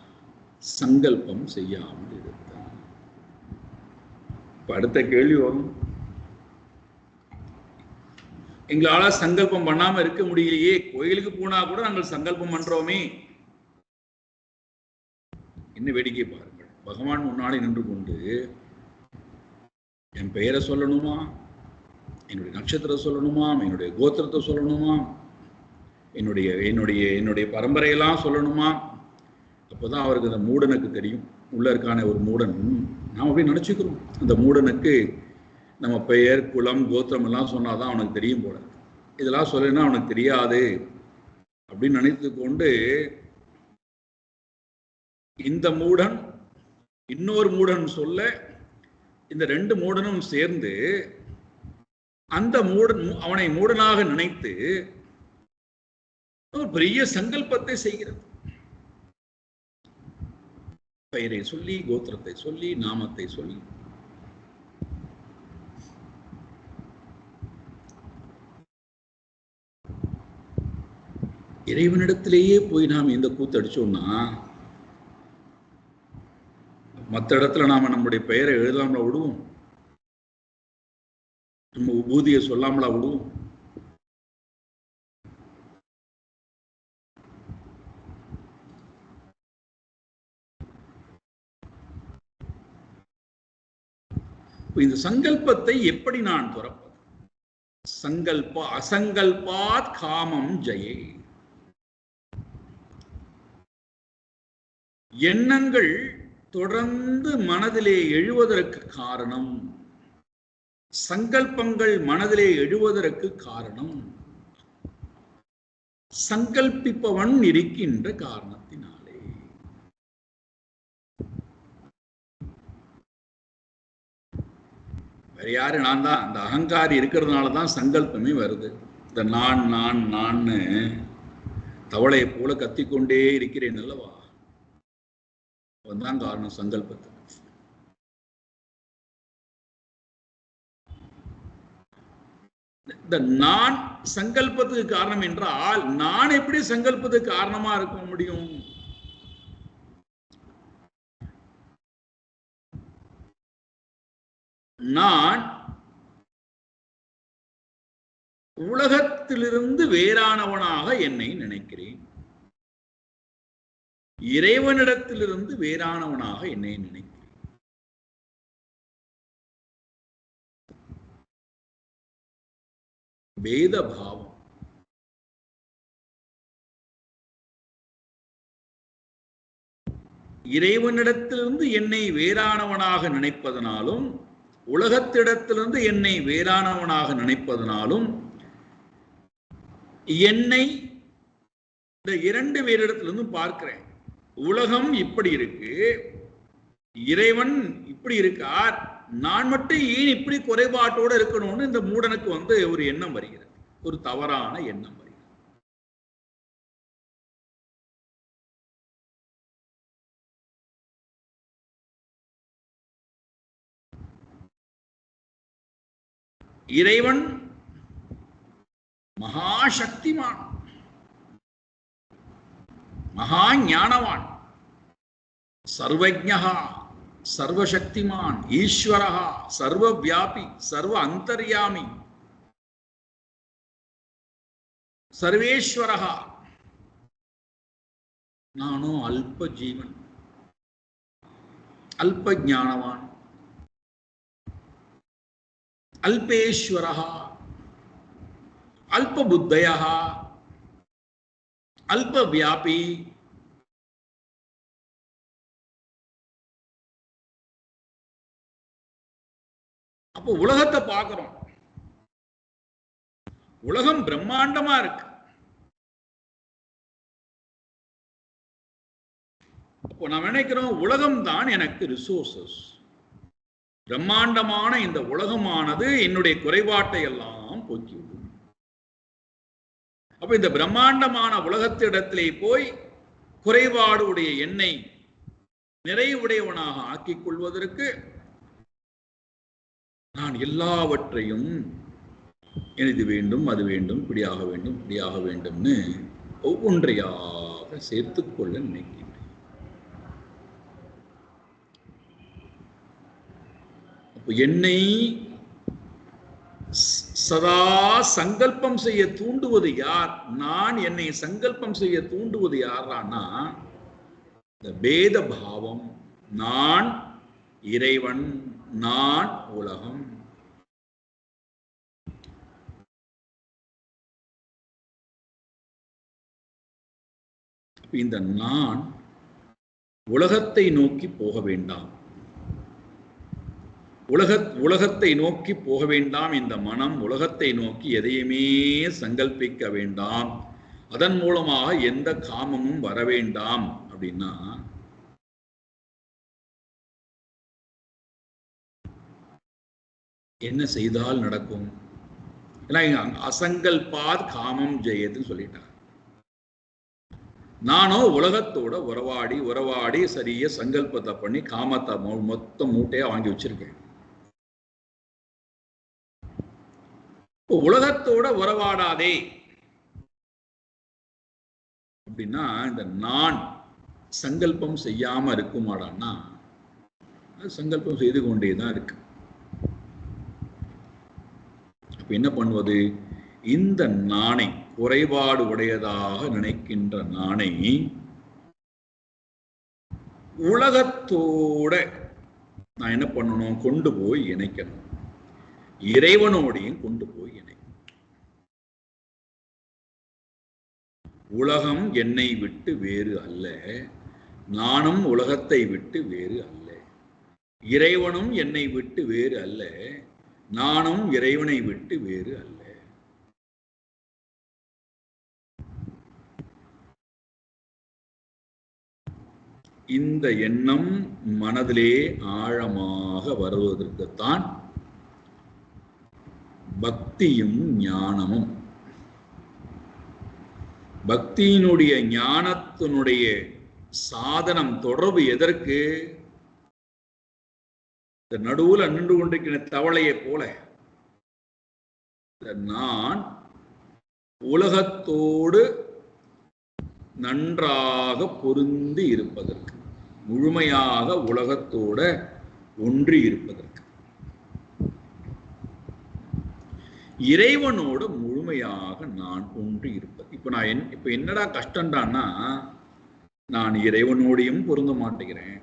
சங்கல்பம் செய்யாமல் இருந்தார். அடுத்த கேள்வி வரும், எங்களால சங்கல்பம் பண்ணாம இருக்க முடியலையே, கோயிலுக்கு போனா கூட நாங்கள் சங்கல்பம் பண்றோமே. என்ன வேடிக்கை பாருங்கள், பகவான் முன்னாடி நின்று கொண்டு என் பெயரை சொல்லணுமா, என்னுடைய நட்சத்திரம் சொல்லணுமா, என்னுடைய கோத்திரத்தை சொல்லணுமா, என்னுடைய என்னுடைய என்னுடைய பரம்பரையெல்லாம் சொல்லணுமா? அப்போதான் அவருக்கு அந்த மூடனுக்கு தெரியும், உள்ள இருக்கான ஒரு மூடன். நாம் அப்படி நினச்சிக்கிறோம், அந்த மூடனுக்கு நம்ம பெயர், குலம், கோத்திரம் எல்லாம் சொன்னாதான் அவனுக்கு தெரியும் போல, இதெல்லாம் சொல்லணும்னா அவனுக்கு தெரியாது அப்படின்னு நினைத்து கொண்டு இந்த மூடன் இன்னொரு மூடன் சொல்ல, இந்த ரெண்டு மூடனும் சேர்ந்து அந்த மூடன் அவனை மூடனாக நினைத்து ஒரு பெரிய சங்கல்பத்தை செய்கிறது. பெயரை சொல்லி, கோத்திரத்தை சொல்லி, நாமத்தை சொல்லி. இறைவனிடத்திலேயே போய் நாம் எந்த கூத்தடிச்சோம்னா, மற்ற இடத்துல நாம நம்முடைய பெயரை எழுதாமலா விடுவோம், நம்ம உபூதியை சொல்லாமலா விடுவோம். இந்த சங்கல்பத்தை எப்படி நான் துறப்பது? அசங்கல்பாத் காமம் ஜெயே. எண்ணங்கள் தொடர்ந்து மனதிலே எழுவதற்கு காரணம், சங்கல்பங்கள் மனதிலே எழுவதற்கு காரணம், சங்கல்பிப்பவன் இருக்கின்ற காரணத்தினாலே. வேற யாரு? நான் தான். அந்த அகங்காரி இருக்கிறதுனாலதான் சங்கல்பமே வருது. இந்த நான் நான் நான் தவளையை போல கத்திக்கொண்டே இருக்கிறேன் அல்லவா, அதுதான் காரணம் சங்கல்பத்துக்கு. இந்த நான் சங்கல்பத்துக்கு காரணம் என்றால் நான் எப்படி சங்கல்பத்துக்கு காரணமா இருக்க முடியும்? நான் உலகத்திலிருந்து வேறானவனாக என்னை நினைக்கிறேன், இறைவனிடத்திலிருந்து வேறானவனாக என்னை நினைக்கிறேன். வேத பாவம். இறைவனிடத்திலிருந்து என்னை வேறானவனாக நினைப்பதனாலும், உலகத்திடத்திலிருந்து என்னை வேறானவனாக நினைப்பதனாலும், என்னை இந்த இரண்டு பேரிடத்திலிருந்து பார்க்கிறேன். உலகம் இப்படி இருக்கு, இறைவன் இப்படி இருக்கார், நான் மட்டும் ஏன் இப்படி குறைபாட்டோடு இருக்கணும்னு இந்த மூடனுக்கு ஒரு எண்ணம் வருகிறது, ஒரு தவறான எண்ணம் வருகிறது. இறைவன் மகாசக்திமான், மகா ஞானவான், சர்வஜ்ஞா, சர்வசக்திமான், ஈஸ்வரஹா, சர்வவியாபி, சர்வ அந்தர்யாமி, சர்வேஸ்வரஹா. நானோ அல்ப ஜீவன், அல்ப ஞானவான், அல்பேஸ்வரஹா, அல்ப புத்தயஹா, அல்ப வியாபி. அப்போ உலகத்தை பார்க்கிறோம், உலகம் பிரம்மாண்டமா இருக்கு. அப்போ நான் நினைக்கிறோம் உலகம் தான் எனக்கு ரிசோர்சஸ், பிரம்மாண்டமான இந்த உலகமானது என்னுடைய குறைபாட்டை எல்லாம் போக்கிவிடும். அப்ப இந்த பிரம்மாண்டமான உலகத்திடத்திலே போய் குறைபாடு உடைய என்னை நிறைவுடையவனாக ஆக்கிக் கொள்வதற்கு நான் எல்லாவற்றையும் இது வேண்டும், அது வேண்டும், இப்படியாக வேண்டும், இப்படியாக வேண்டும்னு ஒவ்வொன்றையாக சேர்த்துக் கொள்ள நினைக்கின்றேன். அப்போ என்னை சதா சங்கல்பம் செய்ய தூண்டுவது யார்? நான் என்னை சங்கல்பம் செய்ய தூண்டுவது யாரானா இந்த பேத பாவம். நான் இறைவன், நான் உலகம். இந்த நான் உலகத்தை நோக்கி போக வேண்டாம். உலகத்தை நோக்கி போக வேண்டாம். இந்த மனம் உலகத்தை நோக்கி எதையுமே சங்கல்பிக்க வேண்டாம். அதன் மூலமாக எந்த காமமும் வர வேண்டாம். அப்படின்னா என்ன செய்தால் நடக்கும்? ஏன்னா அசங்கல்பாத் காமம் ஜெயத்துன்னு சொல்லிட்டார். நானோ உலகத்தோட உறவாடி சரிய சங்கல்பத்தை பண்ணி காமத்தை மொத்த மூட்டையா வாங்கி வச்சிருக்கேன். உலகத்தோட உறவாடாதே அப்படின்னா இந்த நான் சங்கல்பம் செய்யாம இருக்குமாடான்னா சங்கல்பம் செய்து கொண்டேதான் இருக்கு. அப்ப என்ன பண்ணுவது? இந்த நாணை, குறைபாடு உடையதாக நினைக்கின்ற நாணை உலகத்தோட நான் என்ன பண்ணணும்? கொண்டு போய் இணைக்கணும். இறைவனோடையும் கொண்டு போய் இணைக்கணும். உலகம் என்னை விட்டு வேறு அல்ல, நானும் உலகத்தை விட்டு வேறு அல்ல. இறைவனும் என்னை விட்டு வேறு அல்ல, நானும் இறைவனை விட்டு வேறு அல்ல. இந்த எண்ணம் மனதிலே ஆழமாக வருவதற்குத்தான் பக்தியும் ஞானமும். பக்தியினுடைய ஞானத்தினுடைய சாதனம் தொடர்பு எதற்கு? இந்த நடுவுல நின்று கொண்டிருக்கிற தவளையை போல நான் உலகத்தோடு நன்றாக பொருந்தி இருப்பதற்கு, முழுமையாக உலகத்தோட ஒன்றி இருப்பதற்கு, இறைவனோடு முழுமையாக நான் ஒன்றி இருப்பது. இப்ப என்னடா கஷ்டம்டான்னா, நான் இறைவனோடையும் பொருந்த மாட்டேங்கிறேன்,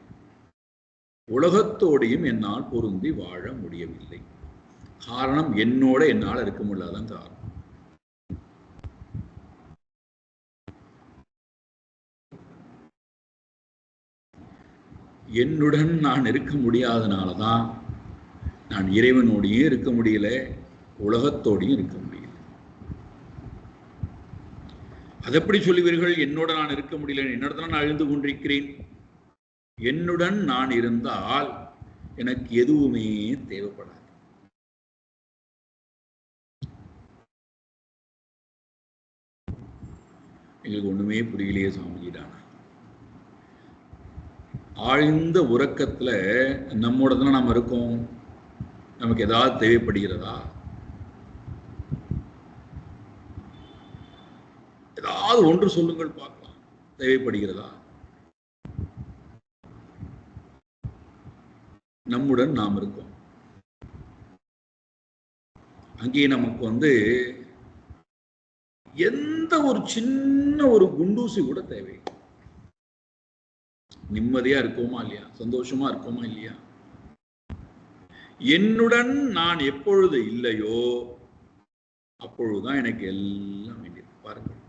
உலகத்தோடையும் என்னால் பொருந்தி வாழ முடியவில்லை. காரணம் என்னோட என்னால் இருக்க முடியாதான் காரணம். என்னுடன் நான் இருக்க முடியாதனாலதான் நான் இறைவனோடையும் இருக்க முடியல, உலகத்தோடையும் இருக்க முடியல. அது எப்படி சொல்லுவீர்கள்? என்னோட நான் இருக்க முடியல, என்னோட நான் அழிந்து கொண்டிருக்கிறேன். என்னுடன் நான் இருந்தால் எனக்கு எதுவுமே தேவைப்படாது. எங்களுக்கு ஒண்ணுமே புரியலையே சாமிஜிடான. ஆழ்ந்த உறக்கத்துல நம்மோட தானே நாம் இருக்கோம். நமக்கு ஏதாவது தேவைப்படுகிறதா? ஏதாவது ஒன்று சொல்லுங்கள் பார்க்கலாம். தேவைப்படுகிறதா? நம்முடன் நாம் இருக்கோம். அங்கே நமக்கு எந்த ஒரு சின்ன ஒரு குண்டூசி கூட தேவை. நிம்மதியா இருக்கோமா இல்லையா? சந்தோஷமா இருக்கோமா இல்லையா? என்னுடன் நான் எப்பொழுது இல்லையோ அப்பொழுதுதான் எனக்கு எல்லாம் வேண்டியது. பாருங்கள்,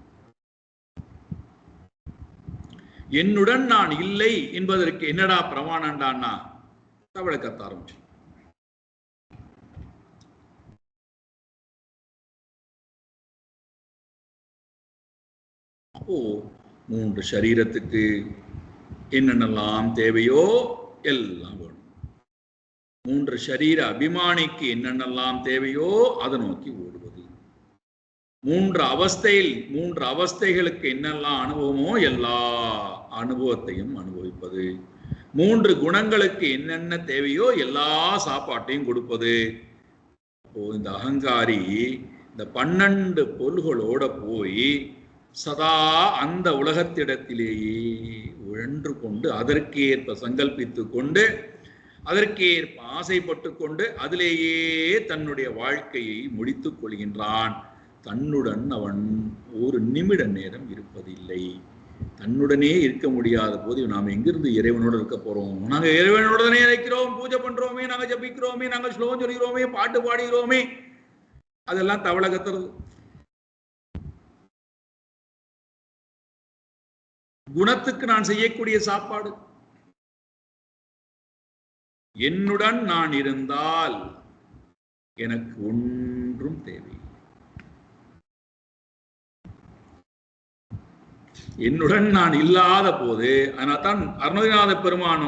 என்னுடன் நான் இல்லை என்பதற்கு என்னடா பிரமாணம்டான்னா தவளை கத்த ஆரம்பிச்சு. அப்போ 3 சரீரத்துக்கு என்னென்னலாம் தேவையோ எல்லாம் வேணும். மூன்று ஷரீர அபிமானிக்கு என்னென்னலாம் தேவையோ அதை நோக்கி ஓடுவது. மூன்று அவஸ்தைகளுக்கு என்னெல்லாம் அனுபவமோ எல்லா அனுபவத்தையும் அனுபவிப்பது. மூன்று குணங்களுக்கு என்னென்ன தேவையோ எல்லா சாப்பாட்டையும் கொடுப்பது. அப்போ இந்த அகங்காரி இந்த 12 பொருள்களோட போய் சதா அந்த உலகத்திடத்திலேயே உழன்று கொண்டு அதற்கேற்ப சங்கல்பித்து கொண்டு அதற்கேற்ப ஆசைப்பட்டு கொண்டு அதிலேயே தன்னுடைய வாழ்க்கையை முடித்துக் கொள்கின்றான். தன்னுடன் அவன் ஒரு நிமிட நேரம் இருப்பதில்லை. தன்னுடனே இருக்க முடியாத போது நாம் எங்கிருந்து இறைவனோடு இருக்க போறோம்? நாங்க இறைவனோட தானே இருக்கிறோம், பூஜை பண்றோமே, நாங்க ஜபிக்கிறோமே, நாங்க ஸ்லோகம் சொல்கிறோமே, பாட்டு பாடுகிறோமே, அதெல்லாம் தவளை கத்துறது. குணத்துக்கு நான் செய்யக்கூடிய சாப்பாடு. என்னுடன் நான் இருந்தால் எனக்கு ஒன்றும் தேவை. என்னுடன் நான் இல்லாத போது, அதனால்தான் அருணகிரிநாத பெருமான்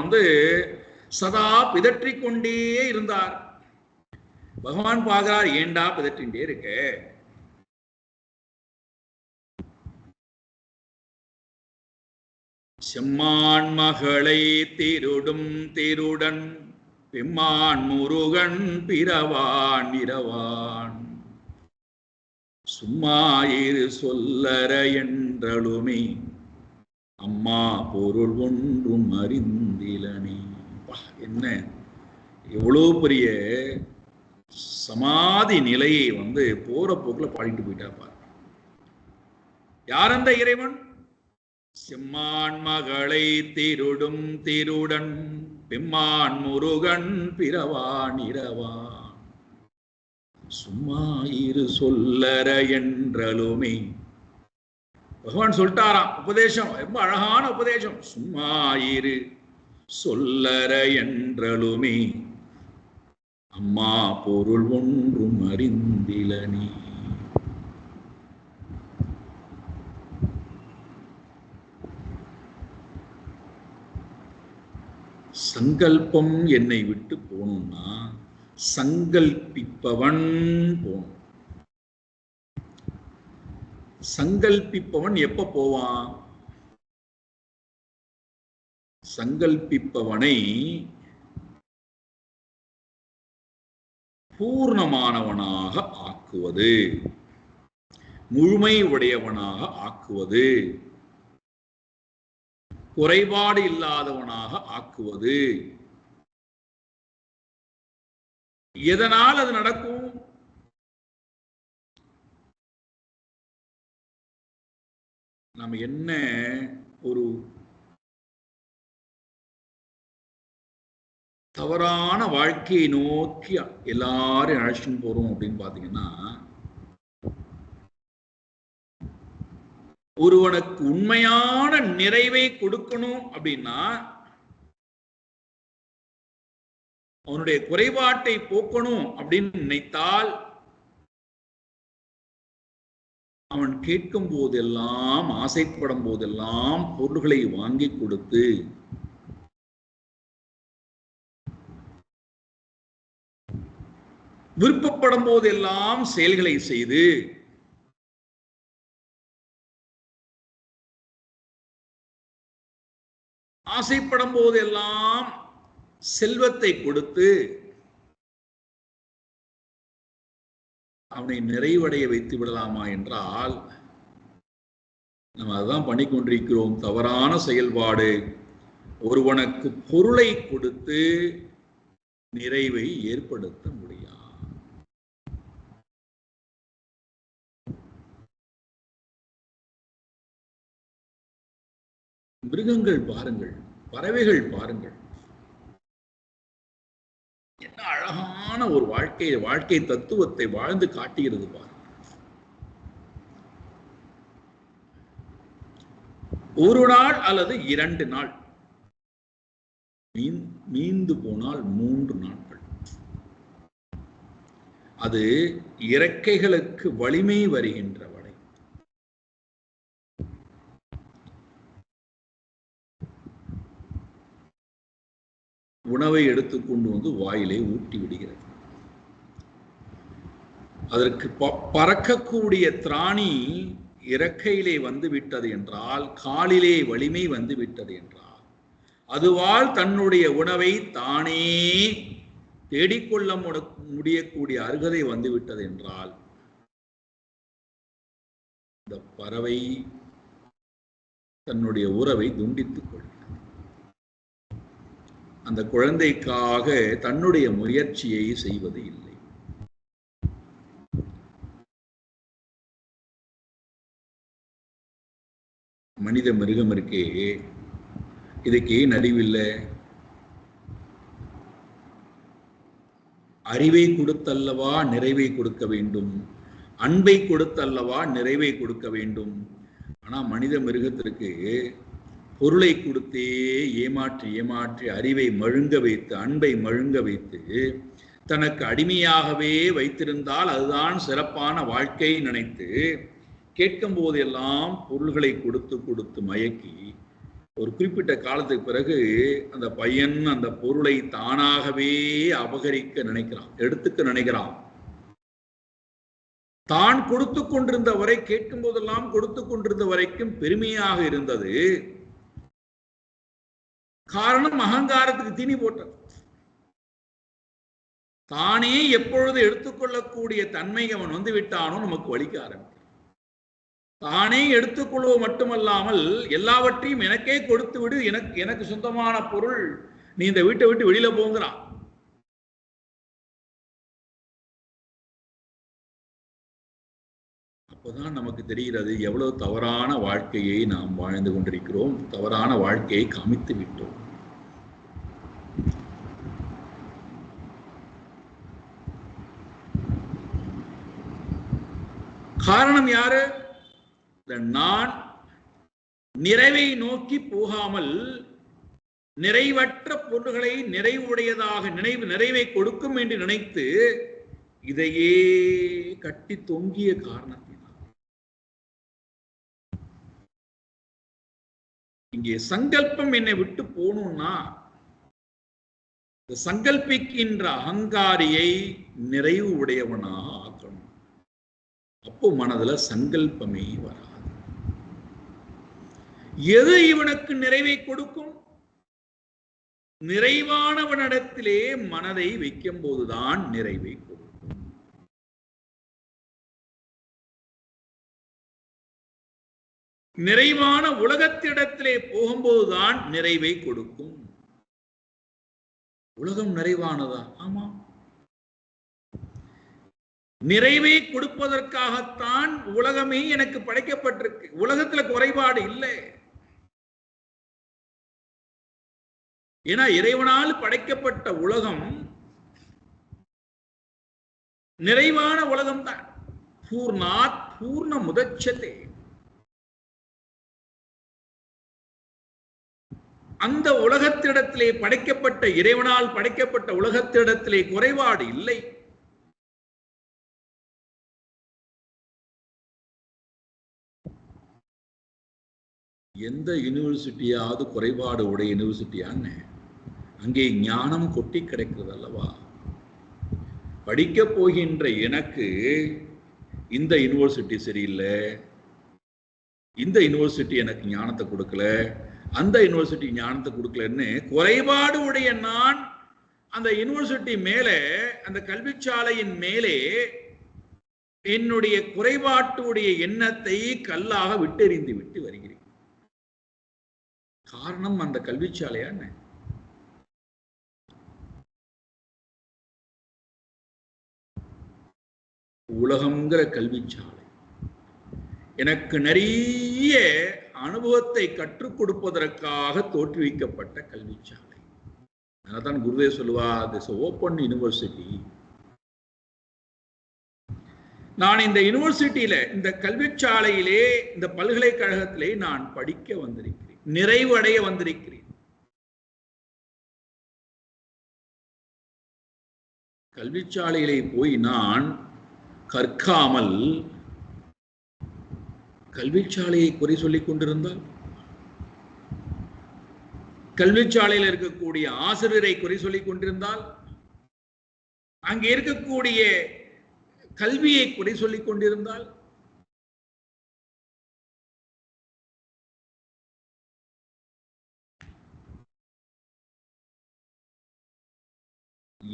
சதா பிதற்றிக் கொண்டே இருந்தார். பகவான் பார்க்கிறார், ஏண்டா பிதற்றிண்டே இருக்க? செம்மான் மகளை திருடும் திருடன் பெம்மான் முருகன் பிறவான் இரவான் சும்மாயிரு சொல்லற என்றலுமே அம்மா பொருள் ஒன்றும் அறிந்திலனே. என்ன எவ்வளவு பெரிய சமாதி நிலையை போற போக்குல பாடிட்டு போயிட்டா பாரு. யார் அந்த இறைவன்? செம்மான் மகளை திருடும் திருடன் பெம்மான் முருகன் பிறவான் இரவான் சும்மா இரு சொல்லற என்றலுமே. பகவான் சொல்லிட்டாராம் உபதேசம், ரொம்ப அழகான உபதேசம். சும்மா இரு சொல்லற என்றலுமே அம்மா பொருள் ஒன்றும் அறிந்திலனே. சங்கல்பம் என்னை விட்டு போகணும்னா சங்கல்பிப்பவன் போகணும். சங்கல்பிப்பவன் எப்ப போவான்? சங்கல்பிப்பவனை பூர்ணமானவனாக ஆக்குவது, முழுமை உடையவனாக ஆக்குவது, குறைபாடு இல்லாதவனாக ஆக்குவது. எதனால் அது நடக்கும்? நம்ம என்ன ஒரு தவறான வாழ்க்கையை நோக்கி எல்லாரும் அழைச்சிட்டு போறோம் அப்படின்னு பாத்தீங்கன்னா, ஒருவனுக்கு உண்மையான நிறைவை கொடுக்கணும் அப்படின்னா அவனுடைய குறைபாட்டை போக்கணும் அப்படின்னு நினைத்தால் அவன் கேட்கும் போதெல்லாம் ஆசைப்படும் போதெல்லாம் பொருள்களை வாங்கி கொடுத்து விருப்பப்படும் போதெல்லாம் செயல்களை செய்து ஆசைப்படும் போதெல்லாம் செல்வத்தை கொடுத்து அவனை நிறைவடைய வைத்து விடலாமா என்றால் நம்ம அதுதான் பண்ணிக்கொண்டிருக்கிறோம். தவறான செயல்பாடு. ஒருவனுக்கு பொருளை கொடுத்து நிறைவை ஏற்படுத்த முடியாது. மிருகங்கள் பாருங்கள், பறவைகள் பாருங்கள், என்ன அழகான ஒரு வாழ்க்கை தத்துவத்தை வாழ்ந்து காட்டுகிறது பாருங்கள். ஒரு நாள் அல்லது 2 நாள், மீந்து போனால் 3 நாட்கள். அது இறக்கைகளுக்கு வலிமை வருகின்ற வரை. உணவை எடுத்துக்கொண்டு வந்து வாயிலே ஊட்டி விடுகிறது. அதற்கு பறக்கக்கூடிய திராணி இறக்கையிலே வந்து விட்டது என்றால், காலிலே வலிமை வந்து விட்டது என்றால், அதுவால் தன்னுடைய உணவை தானே தேடிக்கொள்ள முடியக்கூடிய அருகதை வந்துவிட்டது என்றால், இந்த பறவை தன்னுடைய உறவை துண்டித்துக் கொள்கிறது. அந்த குழந்தைக்காக தன்னுடைய முயற்சியை செய்வது இல்லை. மனித மிருகம் இருக்கே, இதுக்கு ஏன் அறிவில்லை? அறிவை கொடுத்தல்லவா நிறைவை கொடுக்க வேண்டும், அன்பை கொடுத்தல்லவா நிறைவை கொடுக்க வேண்டும். ஆனா மனித மிருகத்திற்கு பொருளை கொடுத்தே ஏமாற்றி ஏமாற்றி அறிவை மழுங்க வைத்து, அன்பை மழுங்க வைத்து, தனக்கு அடிமையாகவே வைத்திருந்தால் அதுதான் சிறப்பான வாழ்க்கை நினைத்து கேட்கும் போதெல்லாம் பொருள்களை கொடுத்து கொடுத்து மயக்கி, ஒரு குறிப்பிட்ட காலத்துக்கு பிறகு அந்த பையன் அந்த பொருளை தானாகவே அபகரிக்க நினைக்கிறான், எடுத்துக்க நினைக்கிறான். தான் கொடுத்து கொண்டிருந்த வரை, கேட்கும் போதெல்லாம் கொடுத்து கொண்டிருந்த வரைக்கும் பெருமையாக இருந்தது. காரணம் அகங்காரத்துக்கு தீனி போட்டது. தானே எப்பொழுது எடுத்துக்கொள்ளக்கூடிய தன்மை அவன் வந்து விட்டானோ நமக்கு வலிக்க ஆரம்பிக்கும். தானே எடுத்துக்கொள்வது மட்டுமல்லாமல் எல்லாவற்றையும் எனக்கே கொடுத்து விடு, எனக்கு சொந்தமான பொருள், நீ இந்த வீட்டை விட்டு வெளியில போங்கிறான். அப்போதான் நமக்கு தெரிகிறது எவ்வளவு தவறான வாழ்க்கையை நாம் வாழ்ந்து கொண்டிருக்கிறோம், தவறான வாழ்க்கையை காமித்து விட்டோம். காரணம் யாரு? நான் நிறைவை நோக்கி போகாமல் நிறைவற்ற பொருள்களை நிறைவுடையதாக நிறைவை கொடுக்கும் என்று நினைத்து இதையே கட்டி தொங்கிய காரணத்தினால் இங்கே சங்கல்பம் என்னை விட்டு போகணும்னா சங்கல்பிக்கின்ற அகங்காரியை நிறைவு உடையவனாக ஆக்கணும். அப்போ மனதுல சங்கல்பமே வராது. எது இவனுக்கு நிறைவை கொடுக்கும்? நிறைவானவனிடத்திலே மனதை வைக்கும் போதுதான் நிறைவை கொடுக்கும். நிறைவான உலகத்திடத்திலே போகும்போதுதான் நிறைவை கொடுக்கும். உலகம் நிறைவானதா? ஆமா. நிறைவை கொடுப்பதற்காகத்தான் உலகமே எனக்கு படைக்கப்பட்டிருக்கு. உலகத்துல குறைபாடு இல்லை. ஏன்னா இறைவனால் படைக்கப்பட்ட உலகம் நிறைவான உலகம் தான். பூர்ணாத் பூர்ண முதச்சதே. அந்த உலகத்திடத்திலே படைக்கப்பட்ட, இறைவனால் படைக்கப்பட்ட உலகத்திடத்திலே குறைபாடு இல்லை. எந்த யூனிவர்சிட்டியாவது குறைபாடு உடைய யூனிவர்சிட்டியான்னு? அங்கே ஞானம் கொட்டி கிடைக்கிறது அல்லவா? படிக்க போகின்ற எனக்கு இந்த யூனிவர்சிட்டி சரியில்லை, இந்த யூனிவர்சிட்டி எனக்கு ஞானத்தை கொடுக்கல, அந்த யூனிவர்சிட்டி ஞானத்தை கொடுக்கலன்னு குறைபாடு உடைய நான் அந்த யூனிவர்சிட்டி மேலே, அந்த கல்விச்சாலையின் மேலே என்னுடைய குறைபாட்டுடைய எண்ணத்தை கல்லாக விட்டெறிந்து விட்டு வருகிறேன். காரணம் அந்த கல்விச்சாலையா என்ன? உலகம்ங்கிற கல்விச்சாலை எனக்கு நிறைய அனுபவத்தை கற்றுக் கொடுப்பதற்காக தோற்றுவிக்கப்பட்ட கல்விச்சாலை. அதனால்தான் குருதேவ் சொல்லுவா, திஸ் ஓப்பன் யூனிவர்சிட்டி. நான் இந்த யூனிவர்சிட்டியில, இந்த கல்விச்சாலையிலே, இந்த பல்கலைக்கழகத்திலே நான் படிக்க வந்திருக்கிறேன், நிறைவு அடைய வந்திருக்கிறேன். கல்விச்சாலையிலே போய் நான் கற்காமல் கல்விச்சாலையை குறை சொல்லிக் கொண்டிருந்தால் கல்விச்சாலையில் இருக்கக்கூடிய ஆசிரியரை குறை சொல்லிக் கொண்டிருந்தால், அங்கே இருக்கக்கூடிய கல்வியை குறை சொல்லிக் கொண்டிருந்தால்,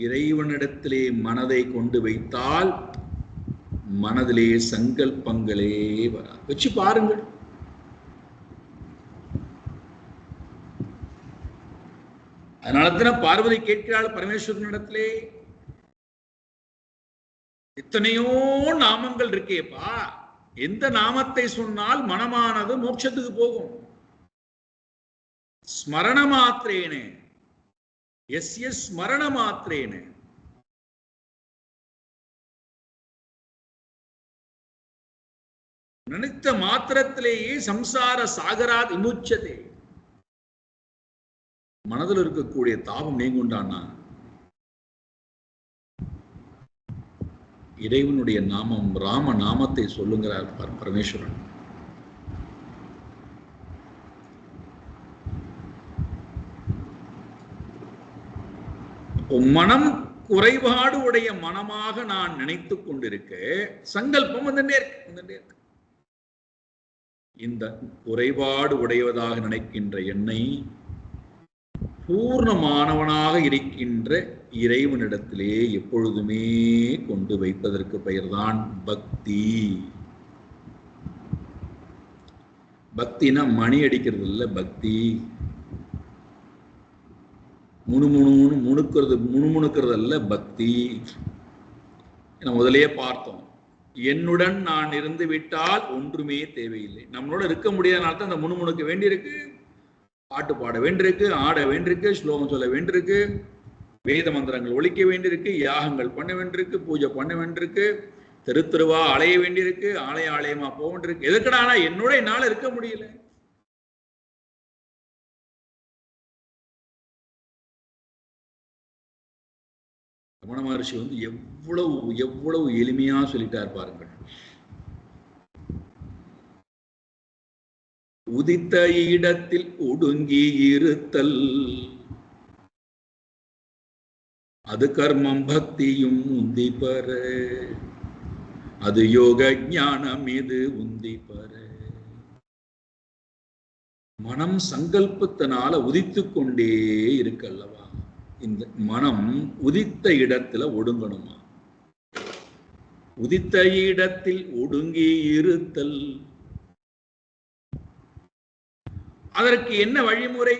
இறைவனிடத்திலே மனதை கொண்டு வைத்தால் மனதிலே சங்கல்பங்களே வரா. வச்சு பாருங்கள். அதனால பார்வதி கேட்கிறாள் பரமேஸ்வரனிடத்திலே, எத்தனையோ நாமங்கள் இருக்கேப்பா, எந்த நாமத்தை சொன்னால் மனமானது மோட்சத்துக்கு போகும்? ஸ்மரண மாத்திரேனே, எஸ்ய ஸ்மரண மாத்திரேனே. நினைத்த மாத்திரத்திலேயே சம்சார சாகராத் விமுச்சதே. மனதில் இருக்கக்கூடிய தாபம் நீங்குண்டானா இறைவனுடைய நாமம், ராம நாமத்தை சொல்லுங்கிறார் பரமேஸ்வரன். மனம் குறைபாடு உடைய மனமாக நான் நினைத்துக் கொண்டிருக்க சங்கல்பம் வந்துட்டே இருக்கு. இந்த குறைபாடு உடையவதாக நினைக்கின்ற என்னை பூர்ணமானவனாக இருக்கின்ற இறைவனிடத்திலே எப்பொழுதுமே கொண்டு வைப்பதற்கு பெயர்தான் பக்தி. பக்தினா மணி அடிக்கிறது இல்ல, பக்தி முணுமுணுக்கிறது அல்ல பக்தி. முதலே பார்த்தோம், என்னுடன் நான் இருந்து விட்டால் ஒன்றுமே தேவையில்லை. நம்மளோட இருக்க முடியாதனால தான் அந்த முணுமுணுக்க வேண்டியிருக்கு, பாட்டு பாட வேண்டியிருக்கு, ஆட வேண்டியிருக்கு, ஸ்லோகம் சொல்ல வேண்டியிருக்கு, வேத மந்திரங்கள் ஒழிக்க வேண்டியிருக்கு, யாகங்கள் பண்ண வேண்டியிருக்கு, பூஜை பண்ண வேண்டியிருக்கு, தெருவா அலைய வேண்டியிருக்கு, ஆலயமா போக வேண்டியிருக்கு. எதுக்கடா என்னோட என்னால இருக்க முடியல. ரமண மகர்ஷி எவ்வளவு எளிமையா சொல்லிட்டார் பாருங்கள். உதித்த இடத்தில் ஒடுங்கி இருத்தல் அது கர்மம், பக்தியும் உந்தி பெற, அது யோக ஞானம் இது உந்தி பெற. மனம் சங்கல்பத்தினால உதித்து கொண்டே இருக்கல்லவா. இந்த மனம் உதித்த இடத்துல ஒடுங்கணுமா? உதித்த இடத்தில் ஒடுங்கி இருத்தல், அதற்கு என்ன வழிமுறை?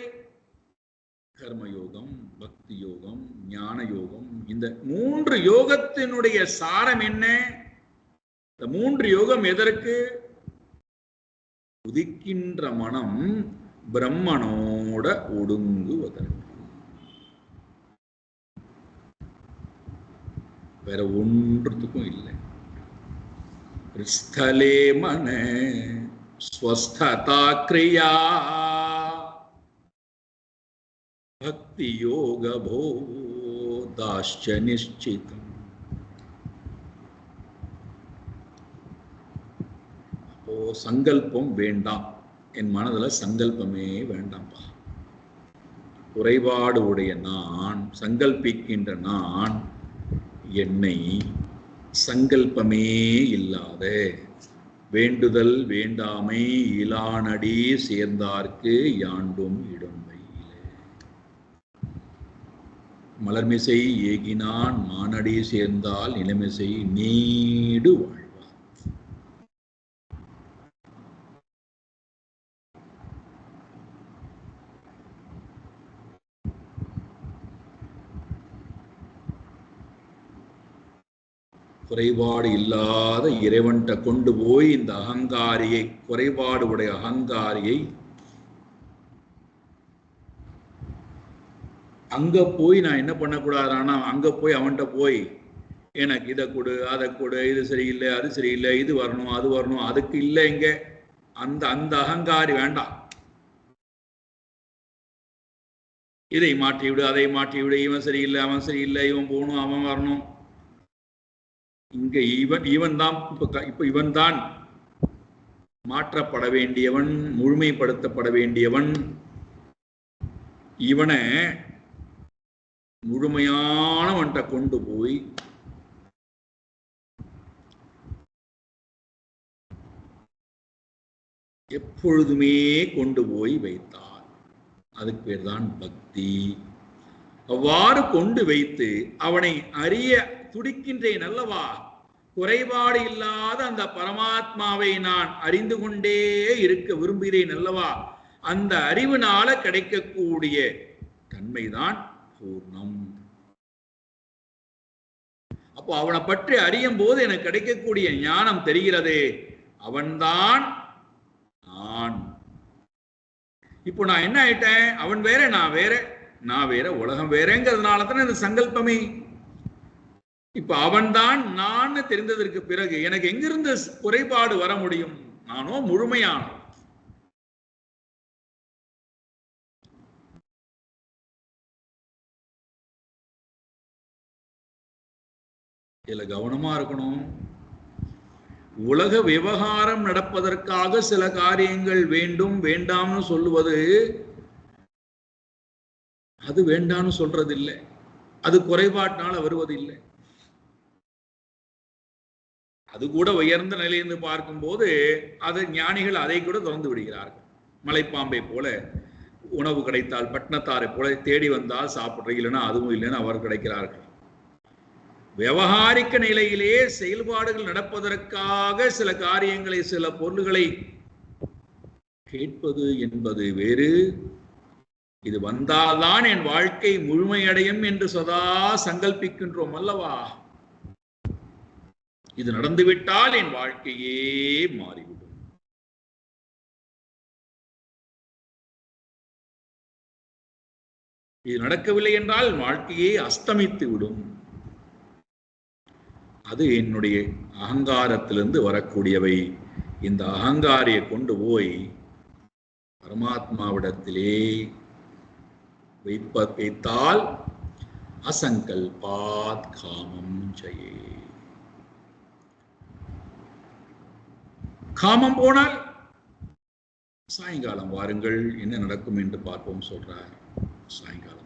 கர்மயோகம், பக்தி யோகம், ஞான யோகம். இந்த 3 யோகத்தினுடைய சாரம் என்ன? இந்த 3 யோகம் எதற்கு? உதிக்கின்ற மனம் பிரம்மனோட ஒடுங்குவதற்கு. வேற ஒன்றுத்துக்கும் இல்லை. ஸ்தலே மன ஸ்வஸ்ததா கிரியா பக்தி யோக போதாஷ்ச நிஷ்சிதம். அப்போ சங்கல்பம் வேண்டாம். என் மனதுல சங்கல்பமே வேண்டாம்பா. குறைபாடு உடைய நான், சங்கல்பிக்கின்ற நான், என்னை சங்கல்பமே இல்லாத வேண்டுதல் வேண்டாமை இலானடி சேர்ந்தார்க்கு யாண்டும் இடும் வையிலே. மலர்மிசை ஏகினான் மானடி சேர்ந்தால் நிலைமிசை நீடு வாழ்வார். குறைபாடு இல்லாத இறைவன்கிட்ட கொண்டு போய் இந்த அகங்காரியை, குறைபாடு உடைய அகங்காரியை அங்க போய் நான் என்ன பண்ணக்கூடாதுன்னா, அங்க போய் அவன்கிட்ட போய் எனக்கு இதை கொடு, அதை கொடு, இது சரியில்லை, அது சரியில்லை, இது வரணும், அது வரணும், அதுக்கு இல்லை. இங்க அந்த அந்த அகங்காரி வேண்டாம். இதை மாற்றி விடு, அதை மாற்றி விடு, இவன் சரியில்லை, அவன் சரியில்லை, இவன் போகணும், அவன் வரணும். இங்க இவன் தான் இப்ப இவன் தான் மாற்றப்பட வேண்டியவன், முழுமைப்படுத்தப்பட வேண்டியவன். இவனை முழுமையானவன்கிட்ட கொண்டு போய் எப்பொழுதுமே கொண்டு போய் வைத்தார். அதுக்கு பேர் தான் பக்தி. அவ்வாறு கொண்டு வைத்து அவனை அறிய துடிக்கின்றேன் அல்லவா, குறைபாடு இல்லாத அந்த பரமாத்மாவை நான் அறிந்து கொண்டே இருக்க விரும்புகிறேன் அல்லவா, அந்த அறிவினால கிடைக்கக்கூடிய தன்மைதான் பூர்ணம். அப்போ அவனை பற்றி அறியும் போது எனக்கு கிடைக்கக்கூடிய ஞானம் தெரிகிறது, அவன்தான் நான். இப்போ நான் என்ன ஆயிட்டேன், அவன் வேற நான் வேற, நான் வேற உலகம் வேறங்கிறதுனால தானே இந்த சங்கல்பமே. இப்ப அவன்தான் நான் தெரிந்ததற்கு பிறகு எனக்கு எங்கிருந்து குறைபாடு வர முடியும்? நானோ முழுமையான. இதுல கவனமா இருக்கணும். உலக விவகாரம் நடப்பதற்காக சில காரியங்கள் வேண்டும் வேண்டாம்னு சொல்லுவது, அது வேண்டாம்னு சொல்றது இல்லை, அது குறைபாட்டினால வருவது இல்லை. அது கூட உயர்ந்த நிலையிலிருந்து பார்க்கும்போது அது ஞானிகள் அதை கூட திறந்து விடுகிறார்கள். மலைப்பாம்பை போல உணவு கிடைத்தால் பட்டினத்தாரை போல தேடி வந்தால் சாப்பிட்ற, இல்லைன்னா அதுவும் இல்லைன்னா அவர் கிடைக்கிறார்கள். விவகாரிக்க நிலையிலே செயல்பாடுகள் நடப்பதற்காக சில காரியங்களை சில பொருள்களை கேட்பது என்பது வேறு. இது வந்தால்தான் என் வாழ்க்கை முழுமையடையும் என்று சதா சங்கல்பிக்கின்றோம் அல்லவா, இது நடந்துவிட்டால் என் வாழ்க்கையே மாறிவிடும். இது நடக்கவில்லை என்றால் வாழ்க்கையே அஸ்தமித்து விடும். அது என்னுடைய அகங்காரத்திலிருந்து வரக்கூடியவை. இந்த அகங்காரியை கொண்டு போய் பரமாத்மாவிடத்திலே வைத்தால் அசங்கல்பாத் காமம் ஜெயே. காமம் போனால் சாயங்காலம் வாருங்கள், என்ன நடக்கும் என்று பார்ப்போம் சொல்றார். சாயங்காலம்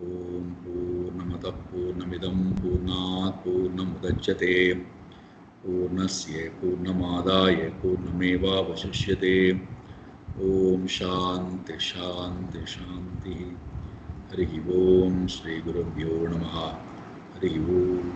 ஓம் பூர்ணமத பூர்ணமிதம் பூர்ணாத் பூர்ணமுதச்யதே பூர்ணஸ்ய பூர்ணமாதாய பூர்ணமேவாவசிஷ்யதே. ஓம் சாந்தி சாந்தி சாந்தி. ஹரி ஓம் ஸ்ரீ குருப்யோ நமः. ஹரி ஓம்.